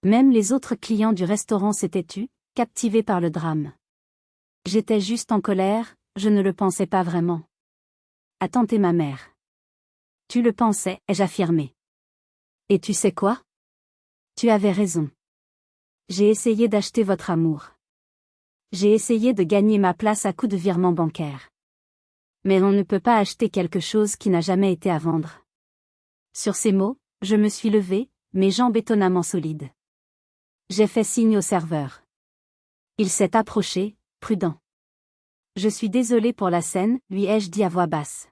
Même les autres clients du restaurant s'étaient tus, captivés par le drame. J'étais juste en colère, je ne le pensais pas vraiment. A tenté ma mère. Tu le pensais, ai-je affirmé. Et tu sais quoi? Tu avais raison. J'ai essayé d'acheter votre amour. J'ai essayé de gagner ma place à coups de virements bancaires. Mais on ne peut pas acheter quelque chose qui n'a jamais été à vendre. Sur ces mots, je me suis levée, mes jambes étonnamment solides. J'ai fait signe au serveur. Il s'est approché, prudent. Je suis désolé pour la scène, lui ai-je dit à voix basse.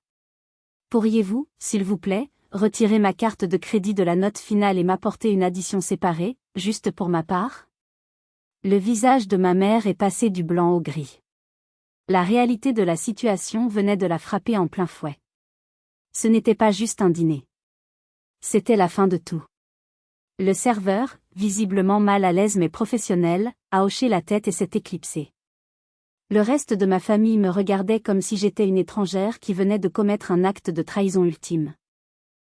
Pourriez-vous, s'il vous plaît, retirer ma carte de crédit de la note finale et m'apporter une addition séparée, juste pour ma part? Le visage de ma mère est passé du blanc au gris. La réalité de la situation venait de la frapper en plein fouet. Ce n'était pas juste un dîner. C'était la fin de tout. Le serveur, visiblement mal à l'aise mais professionnel, a hoché la tête et s'est éclipsé. Le reste de ma famille me regardait comme si j'étais une étrangère qui venait de commettre un acte de trahison ultime.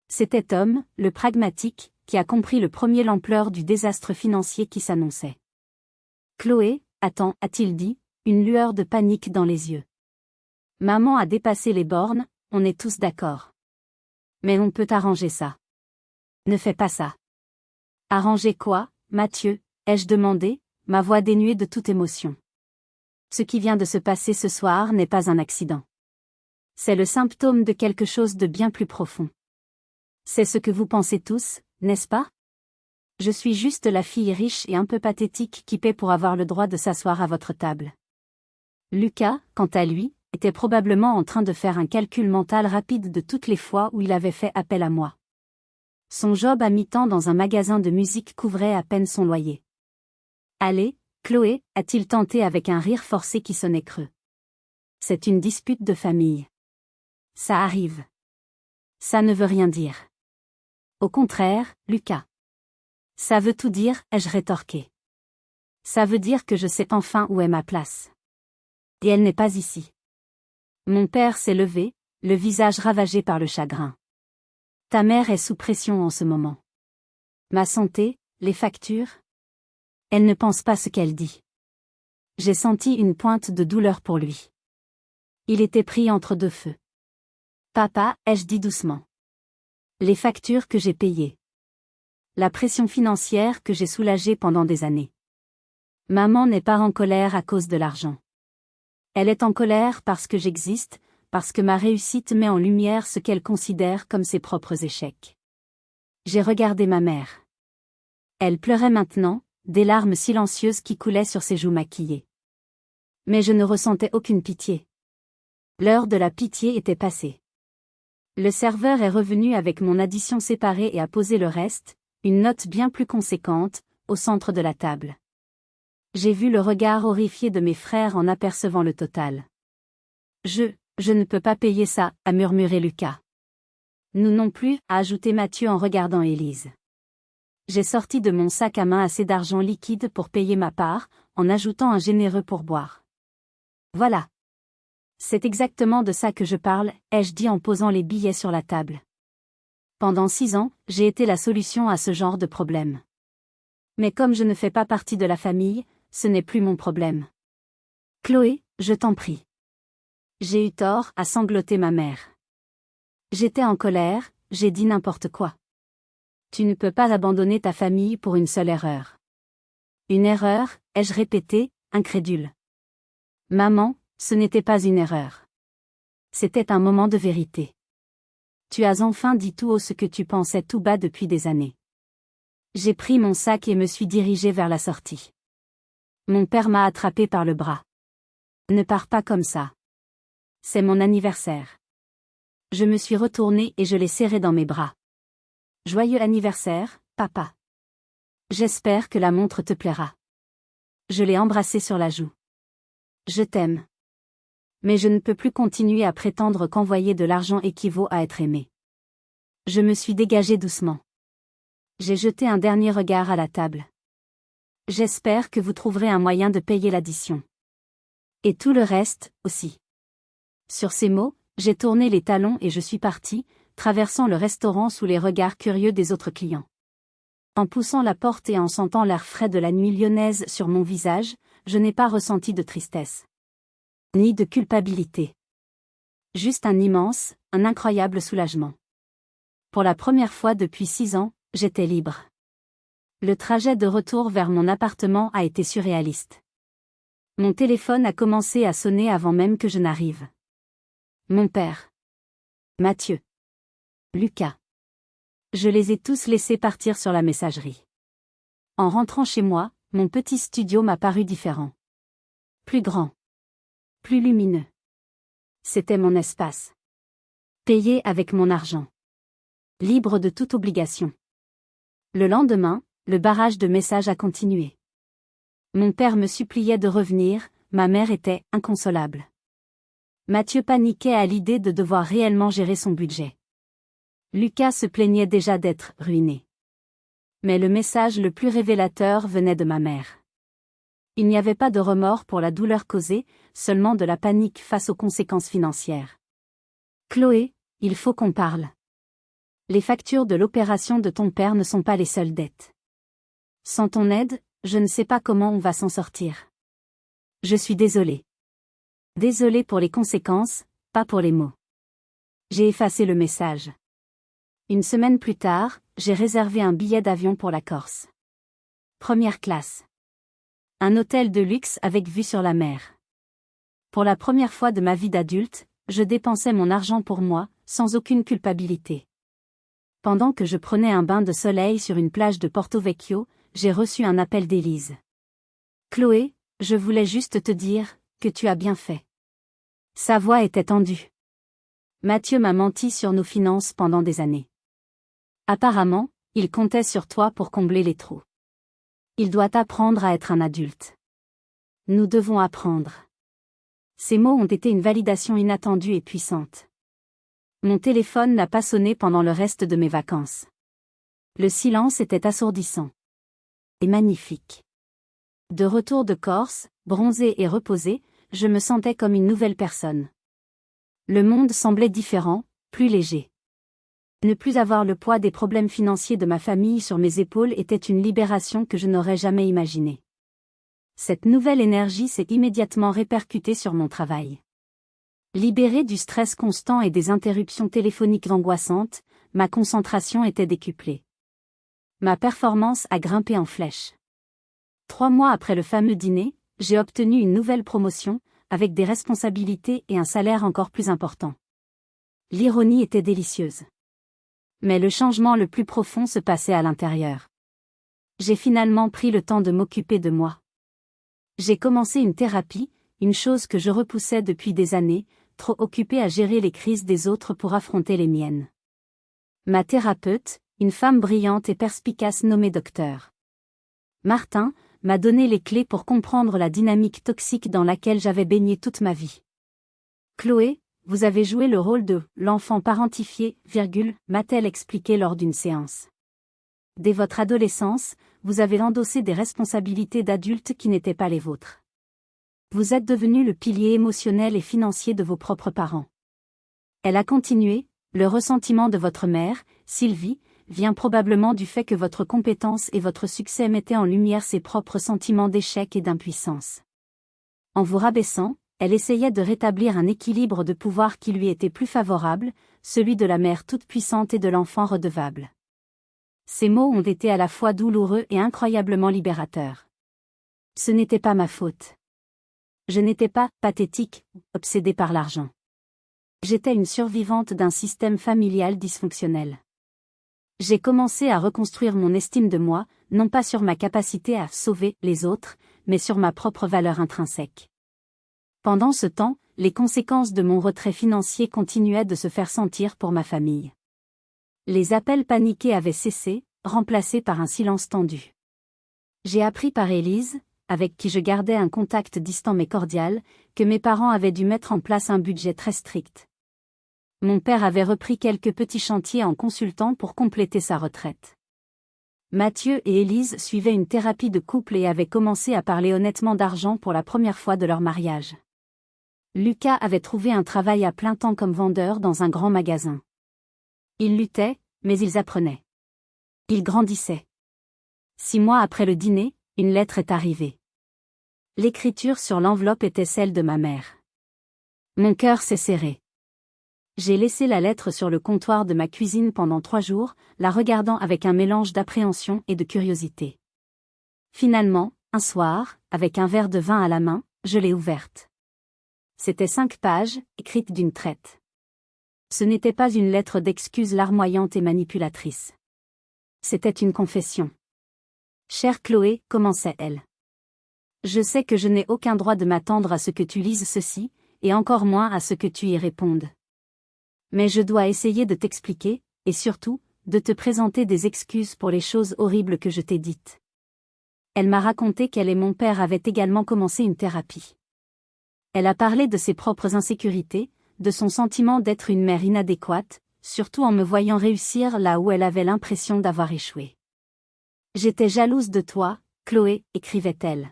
C'était Tom, le pragmatique, qui a compris le premier l'ampleur du désastre financier qui s'annonçait. Chloé, attends, a-t-il dit, une lueur de panique dans les yeux. Maman a dépassé les bornes, on est tous d'accord. Mais on peut arranger ça. Ne fais pas ça. Arranger quoi, Mathieu, ai-je demandé, ma voix dénuée de toute émotion. Ce qui vient de se passer ce soir n'est pas un accident. C'est le symptôme de quelque chose de bien plus profond. C'est ce que vous pensez tous, n'est-ce pas? Je suis juste la fille riche et un peu pathétique qui paie pour avoir le droit de s'asseoir à votre table. Lucas, quant à lui, était probablement en train de faire un calcul mental rapide de toutes les fois où il avait fait appel à moi. Son job à mi-temps dans un magasin de musique couvrait à peine son loyer. Allez, Chloé, a-t-il tenté avec un rire forcé qui sonnait creux. C'est une dispute de famille. Ça arrive. Ça ne veut rien dire. Au contraire, Lucas. Ça veut tout dire, ai-je rétorqué. Ça veut dire que je sais enfin où est ma place. Et elle n'est pas ici. Mon père s'est levé, le visage ravagé par le chagrin. Ta mère est sous pression en ce moment. Ma santé, les factures. Elle ne pense pas ce qu'elle dit. J'ai senti une pointe de douleur pour lui. Il était pris entre deux feux. Papa, ai-je dit doucement. Les factures que j'ai payées. La pression financière que j'ai soulagée pendant des années. Maman n'est pas en colère à cause de l'argent. Elle est en colère parce que j'existe, parce que ma réussite met en lumière ce qu'elle considère comme ses propres échecs. J'ai regardé ma mère. Elle pleurait maintenant, des larmes silencieuses qui coulaient sur ses joues maquillées. Mais je ne ressentais aucune pitié. L'heure de la pitié était passée. Le serveur est revenu avec mon addition séparée et a posé le reste, une note bien plus conséquente, au centre de la table. J'ai vu le regard horrifié de mes frères en apercevant le total. Je ne peux pas payer ça, a murmuré Lucas. Nous non plus, a ajouté Mathieu en regardant Élise. J'ai sorti de mon sac à main assez d'argent liquide pour payer ma part, en ajoutant un généreux pourboire. Voilà. C'est exactement de ça que je parle, ai-je dit en posant les billets sur la table. Pendant 6 ans, j'ai été la solution à ce genre de problème. Mais comme je ne fais pas partie de la famille, ce n'est plus mon problème. Chloé, je t'en prie. J'ai eu tort, a sangloté ma mère. J'étais en colère, j'ai dit n'importe quoi. Tu ne peux pas abandonner ta famille pour une seule erreur. Une erreur, ai-je répété, incrédule. Maman, ce n'était pas une erreur. C'était un moment de vérité. Tu as enfin dit tout haut ce que tu pensais tout bas depuis des années. J'ai pris mon sac et me suis dirigée vers la sortie. Mon père m'a attrapé par le bras. Ne pars pas comme ça. C'est mon anniversaire. Je me suis retournée et je l'ai serré dans mes bras. Joyeux anniversaire, papa. J'espère que la montre te plaira. Je l'ai embrassé sur la joue. Je t'aime. Mais je ne peux plus continuer à prétendre qu'envoyer de l'argent équivaut à être aimé. Je me suis dégagée doucement. J'ai jeté un dernier regard à la table. J'espère que vous trouverez un moyen de payer l'addition. Et tout le reste, aussi. Sur ces mots, j'ai tourné les talons et je suis partie, traversant le restaurant sous les regards curieux des autres clients. En poussant la porte et en sentant l'air frais de la nuit lyonnaise sur mon visage, je n'ai pas ressenti de tristesse. Ni de culpabilité. Juste un incroyable soulagement. Pour la première fois depuis 6 ans, j'étais libre. Le trajet de retour vers mon appartement a été surréaliste. Mon téléphone a commencé à sonner avant même que je n'arrive. Mon père. Mathieu. Lucas. Je les ai tous laissés partir sur la messagerie. En rentrant chez moi, mon petit studio m'a paru différent. Plus grand. Plus lumineux. C'était mon espace. Payé avec mon argent. Libre de toute obligation. Le lendemain, le barrage de messages a continué. Mon père me suppliait de revenir, ma mère était inconsolable. Mathieu paniquait à l'idée de devoir réellement gérer son budget. Lucas se plaignait déjà d'être ruiné. Mais le message le plus révélateur venait de ma mère. Il n'y avait pas de remords pour la douleur causée, seulement de la panique face aux conséquences financières. Chloé, il faut qu'on parle. Les factures de l'opération de ton père ne sont pas les seules dettes. Sans ton aide, je ne sais pas comment on va s'en sortir. Je suis désolée. Désolée pour les conséquences, pas pour les mots. J'ai effacé le message. Une semaine plus tard, j'ai réservé un billet d'avion pour la Corse. Première classe. Un hôtel de luxe avec vue sur la mer. Pour la première fois de ma vie d'adulte, je dépensais mon argent pour moi, sans aucune culpabilité. Pendant que je prenais un bain de soleil sur une plage de Porto Vecchio, j'ai reçu un appel d'Élise. Chloé, je voulais juste te dire que tu as bien fait. Sa voix était tendue. Mathieu m'a menti sur nos finances pendant des années. Apparemment, il comptait sur toi pour combler les trous. Il doit apprendre à être un adulte. Nous devons apprendre. Ces mots ont été une validation inattendue et puissante. Mon téléphone n'a pas sonné pendant le reste de mes vacances. Le silence était assourdissant. Et magnifique. De retour de Corse, bronzée et reposée, je me sentais comme une nouvelle personne. Le monde semblait différent, plus léger. Ne plus avoir le poids des problèmes financiers de ma famille sur mes épaules était une libération que je n'aurais jamais imaginée. Cette nouvelle énergie s'est immédiatement répercutée sur mon travail. Libérée du stress constant et des interruptions téléphoniques angoissantes, ma concentration était décuplée. Ma performance a grimpé en flèche. 3 mois après le fameux dîner, j'ai obtenu une nouvelle promotion, avec des responsabilités et un salaire encore plus important. L'ironie était délicieuse. Mais le changement le plus profond se passait à l'intérieur. J'ai finalement pris le temps de m'occuper de moi. J'ai commencé une thérapie, une chose que je repoussais depuis des années, trop occupée à gérer les crises des autres pour affronter les miennes. Ma thérapeute, une femme brillante et perspicace nommée Docteur Martin, m'a donné les clés pour comprendre la dynamique toxique dans laquelle j'avais baigné toute ma vie. Chloé, vous avez joué le rôle de « l'enfant parentifié », m'a-t-elle expliqué lors d'une séance. Dès votre adolescence, vous avez endossé des responsabilités d'adulte qui n'étaient pas les vôtres. Vous êtes devenu le pilier émotionnel et financier de vos propres parents. Elle a continué, le ressentiment de votre mère, Sylvie, vient probablement du fait que votre compétence et votre succès mettaient en lumière ses propres sentiments d'échec et d'impuissance. En vous rabaissant, elle essayait de rétablir un équilibre de pouvoir qui lui était plus favorable, celui de la mère toute-puissante et de l'enfant redevable. Ces mots ont été à la fois douloureux et incroyablement libérateurs. Ce n'était pas ma faute. Je n'étais pas pathétique, obsédée par l'argent. J'étais une survivante d'un système familial dysfonctionnel. J'ai commencé à reconstruire mon estime de moi, non pas sur ma capacité à sauver les autres, mais sur ma propre valeur intrinsèque. Pendant ce temps, les conséquences de mon retrait financier continuaient de se faire sentir pour ma famille. Les appels paniqués avaient cessé, remplacés par un silence tendu. J'ai appris par Élise, avec qui je gardais un contact distant mais cordial, que mes parents avaient dû mettre en place un budget très strict. Mon père avait repris quelques petits chantiers en consultant pour compléter sa retraite. Mathieu et Élise suivaient une thérapie de couple et avaient commencé à parler honnêtement d'argent pour la première fois de leur mariage. Lucas avait trouvé un travail à plein temps comme vendeur dans un grand magasin. Ils luttaient, mais ils apprenaient. Ils grandissaient. 6 mois après le dîner, une lettre est arrivée. L'écriture sur l'enveloppe était celle de ma mère. Mon cœur s'est serré. J'ai laissé la lettre sur le comptoir de ma cuisine pendant 3 jours, la regardant avec un mélange d'appréhension et de curiosité. Finalement, un soir, avec un verre de vin à la main, je l'ai ouverte. C'était 5 pages, écrites d'une traite. Ce n'était pas une lettre d'excuses larmoyante et manipulatrice. C'était une confession. Chère Chloé, commençait-elle. Je sais que je n'ai aucun droit de m'attendre à ce que tu lises ceci, et encore moins à ce que tu y répondes. Mais je dois essayer de t'expliquer, et surtout, de te présenter des excuses pour les choses horribles que je t'ai dites. Elle m'a raconté qu'elle et mon père avaient également commencé une thérapie. Elle a parlé de ses propres insécurités, de son sentiment d'être une mère inadéquate, surtout en me voyant réussir là où elle avait l'impression d'avoir échoué. J'étais jalouse de toi, Chloé, écrivait-elle.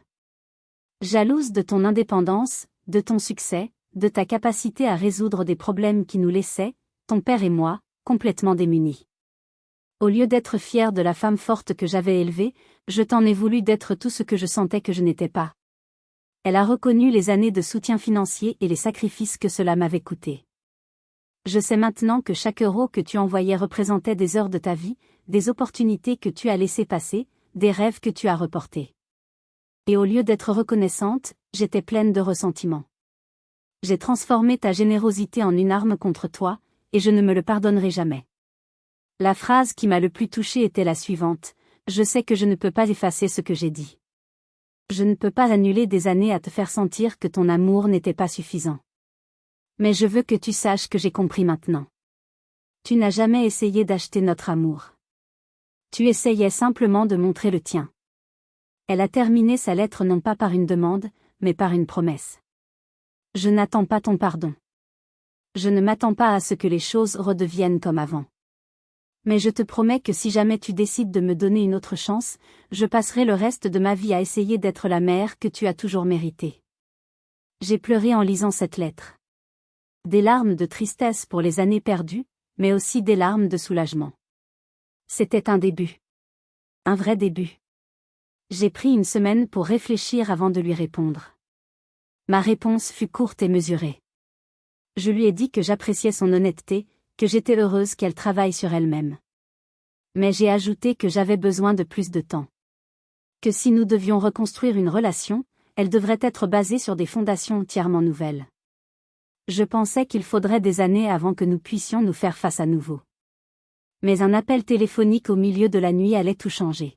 Jalouse de ton indépendance, de ton succès, de ta capacité à résoudre des problèmes qui nous laissaient, ton père et moi, complètement démunis. Au lieu d'être fière de la femme forte que j'avais élevée, je t'en ai voulu d'être tout ce que je sentais que je n'étais pas. Elle a reconnu les années de soutien financier et les sacrifices que cela m'avait coûté. Je sais maintenant que chaque euro que tu envoyais représentait des heures de ta vie, des opportunités que tu as laissées passer, des rêves que tu as reportés. Et au lieu d'être reconnaissante, j'étais pleine de ressentiment. J'ai transformé ta générosité en une arme contre toi, et je ne me le pardonnerai jamais. La phrase qui m'a le plus touchée était la suivante: je sais que je ne peux pas effacer ce que j'ai dit. Je ne peux pas annuler des années à te faire sentir que ton amour n'était pas suffisant. Mais je veux que tu saches que j'ai compris maintenant. Tu n'as jamais essayé d'acheter notre amour. Tu essayais simplement de montrer le tien. Elle a terminé sa lettre non pas par une demande, mais par une promesse. Je n'attends pas ton pardon. Je ne m'attends pas à ce que les choses redeviennent comme avant. Mais je te promets que si jamais tu décides de me donner une autre chance, je passerai le reste de ma vie à essayer d'être la mère que tu as toujours méritée. J'ai pleuré en lisant cette lettre. Des larmes de tristesse pour les années perdues, mais aussi des larmes de soulagement. C'était un début. Un vrai début. J'ai pris une semaine pour réfléchir avant de lui répondre. Ma réponse fut courte et mesurée. Je lui ai dit que j'appréciais son honnêteté, que j'étais heureuse qu'elle travaille sur elle-même. Mais j'ai ajouté que j'avais besoin de plus de temps. Que si nous devions reconstruire une relation, elle devrait être basée sur des fondations entièrement nouvelles. Je pensais qu'il faudrait des années avant que nous puissions nous faire face à nouveau. Mais un appel téléphonique au milieu de la nuit allait tout changer.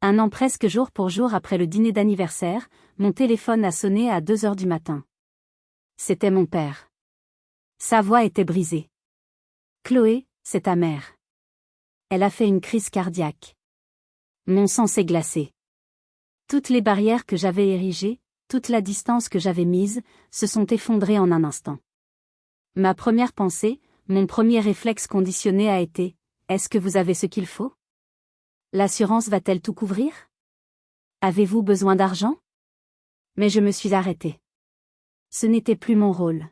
Un an presque jour pour jour après le dîner d'anniversaire, mon téléphone a sonné à 2 heures du matin. C'était mon père. Sa voix était brisée. Chloé, c'est ta mère. Elle a fait une crise cardiaque. Mon sang s'est glacé. Toutes les barrières que j'avais érigées, toute la distance que j'avais mise, se sont effondrées en un instant. Ma première pensée, mon premier réflexe conditionné a été « Est-ce que vous avez ce qu'il faut ? L'assurance va-t-elle tout couvrir ? Avez-vous besoin d'argent ? » Mais je me suis arrêtée. Ce n'était plus mon rôle.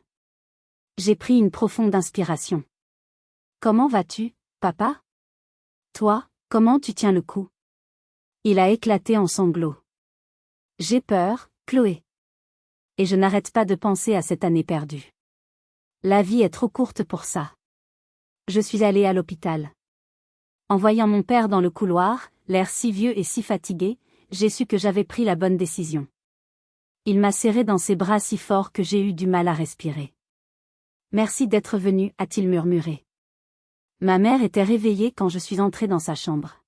J'ai pris une profonde inspiration. « Comment vas-tu, papa ? Toi, comment tu tiens le coup ? » Il a éclaté en sanglots. « J'ai peur, Chloé. Et je n'arrête pas de penser à cette année perdue. La vie est trop courte pour ça. » Je suis allée à l'hôpital. En voyant mon père dans le couloir, l'air si vieux et si fatigué, j'ai su que j'avais pris la bonne décision. Il m'a serré dans ses bras si fort que j'ai eu du mal à respirer. « Merci d'être venu, a-t-il murmuré. Ma mère était réveillée quand je suis entrée dans sa chambre.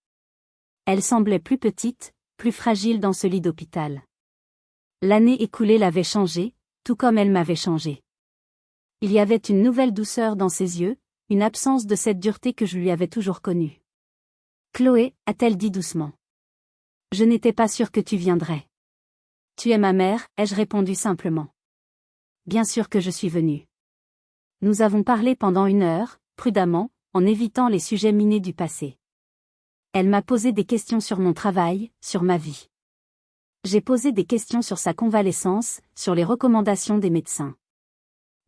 Elle semblait plus petite, plus fragile dans ce lit d'hôpital. L'année écoulée l'avait changée, tout comme elle m'avait changé. Il y avait une nouvelle douceur dans ses yeux, une absence de cette dureté que je lui avais toujours connue. « Chloé, a-t-elle dit doucement. Je n'étais pas sûre que tu viendrais. Tu es ma mère, ai-je répondu simplement. Bien sûr que je suis venue. Nous avons parlé pendant 1 heure, prudemment, en évitant les sujets minés du passé. Elle m'a posé des questions sur mon travail, sur ma vie. J'ai posé des questions sur sa convalescence, sur les recommandations des médecins.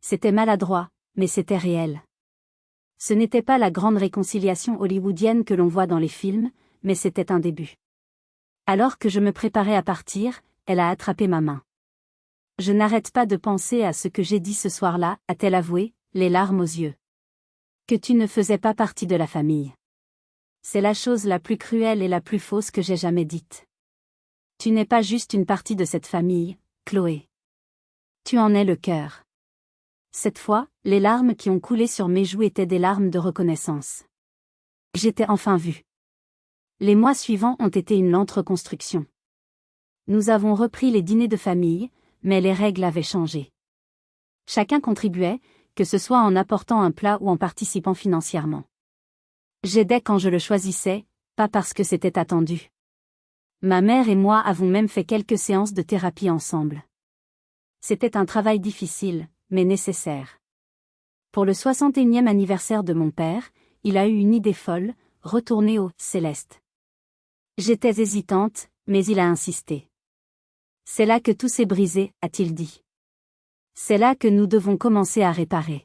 C'était maladroit, mais c'était réel. Ce n'était pas la grande réconciliation hollywoodienne que l'on voit dans les films, mais c'était un début. Alors que je me préparais à partir, elle a attrapé ma main. « Je n'arrête pas de penser à ce que j'ai dit ce soir-là, a-t-elle avoué, les larmes aux yeux. Que tu ne faisais pas partie de la famille. C'est la chose la plus cruelle et la plus fausse que j'ai jamais dite. Tu n'es pas juste une partie de cette famille, Chloé. Tu en es le cœur. » Cette fois, les larmes qui ont coulé sur mes joues étaient des larmes de reconnaissance. J'étais enfin vue. Les mois suivants ont été une lente reconstruction. Nous avons repris les dîners de famille, mais les règles avaient changé. Chacun contribuait, que ce soit en apportant un plat ou en participant financièrement. J'aidais quand je le choisissais, pas parce que c'était attendu. Ma mère et moi avons même fait quelques séances de thérapie ensemble. C'était un travail difficile, mais nécessaire. Pour le 61e anniversaire de mon père, il a eu une idée folle, retourner au Céleste. J'étais hésitante, mais il a insisté. C'est là que tout s'est brisé, a-t-il dit. C'est là que nous devons commencer à réparer.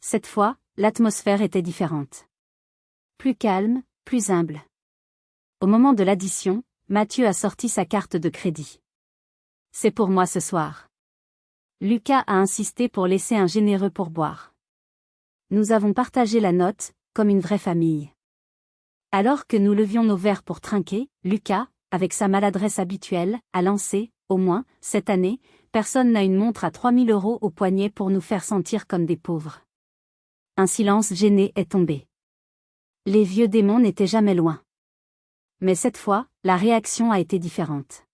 Cette fois, l'atmosphère était différente. Plus calme, plus humble. Au moment de l'addition, Mathieu a sorti sa carte de crédit. C'est pour moi ce soir. Lucas a insisté pour laisser un généreux pourboire. Nous avons partagé la note, comme une vraie famille. Alors que nous levions nos verres pour trinquer, Lucas, avec sa maladresse habituelle, a lancé, au moins, cette année, personne n'a une montre à 3000 € au poignet pour nous faire sentir comme des pauvres. Un silence gêné est tombé. Les vieux démons n'étaient jamais loin. Mais cette fois, la réaction a été différente.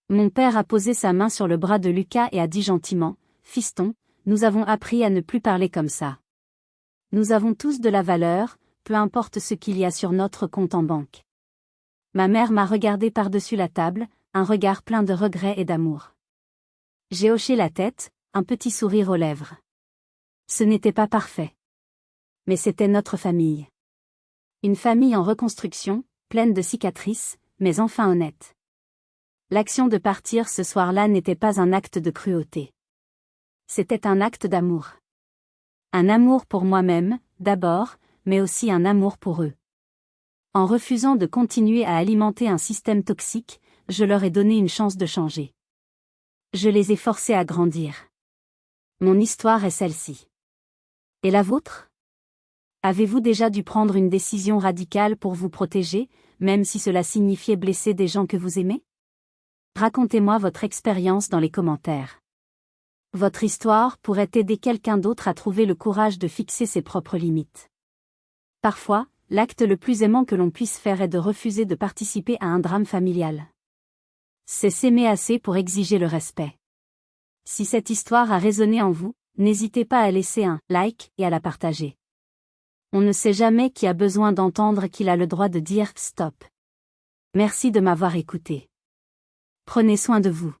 Mon père a posé sa main sur le bras de Lucas et a dit gentiment, « Fiston, nous avons appris à ne plus parler comme ça. Nous avons tous de la valeur, peu importe ce qu'il y a sur notre compte en banque. » Ma mère m'a regardé par-dessus la table, un regard plein de regret et d'amour. J'ai hoché la tête, un petit sourire aux lèvres. Ce n'était pas parfait. Mais c'était notre famille. Une famille en reconstruction, pleine de cicatrices, mais enfin honnête. L'action de partir ce soir-là n'était pas un acte de cruauté. C'était un acte d'amour. Un amour pour moi-même, d'abord, mais aussi un amour pour eux. En refusant de continuer à alimenter un système toxique, je leur ai donné une chance de changer. Je les ai forcés à grandir. Mon histoire est celle-ci. Et la vôtre ? Avez-vous déjà dû prendre une décision radicale pour vous protéger, même si cela signifiait blesser des gens que vous aimez ? Racontez-moi votre expérience dans les commentaires. Votre histoire pourrait aider quelqu'un d'autre à trouver le courage de fixer ses propres limites. Parfois, l'acte le plus aimant que l'on puisse faire est de refuser de participer à un drame familial. C'est s'aimer assez pour exiger le respect. Si cette histoire a résonné en vous, n'hésitez pas à laisser un like et à la partager. On ne sait jamais qui a besoin d'entendre qu'il a le droit de dire stop. Merci de m'avoir écouté. Prenez soin de vous.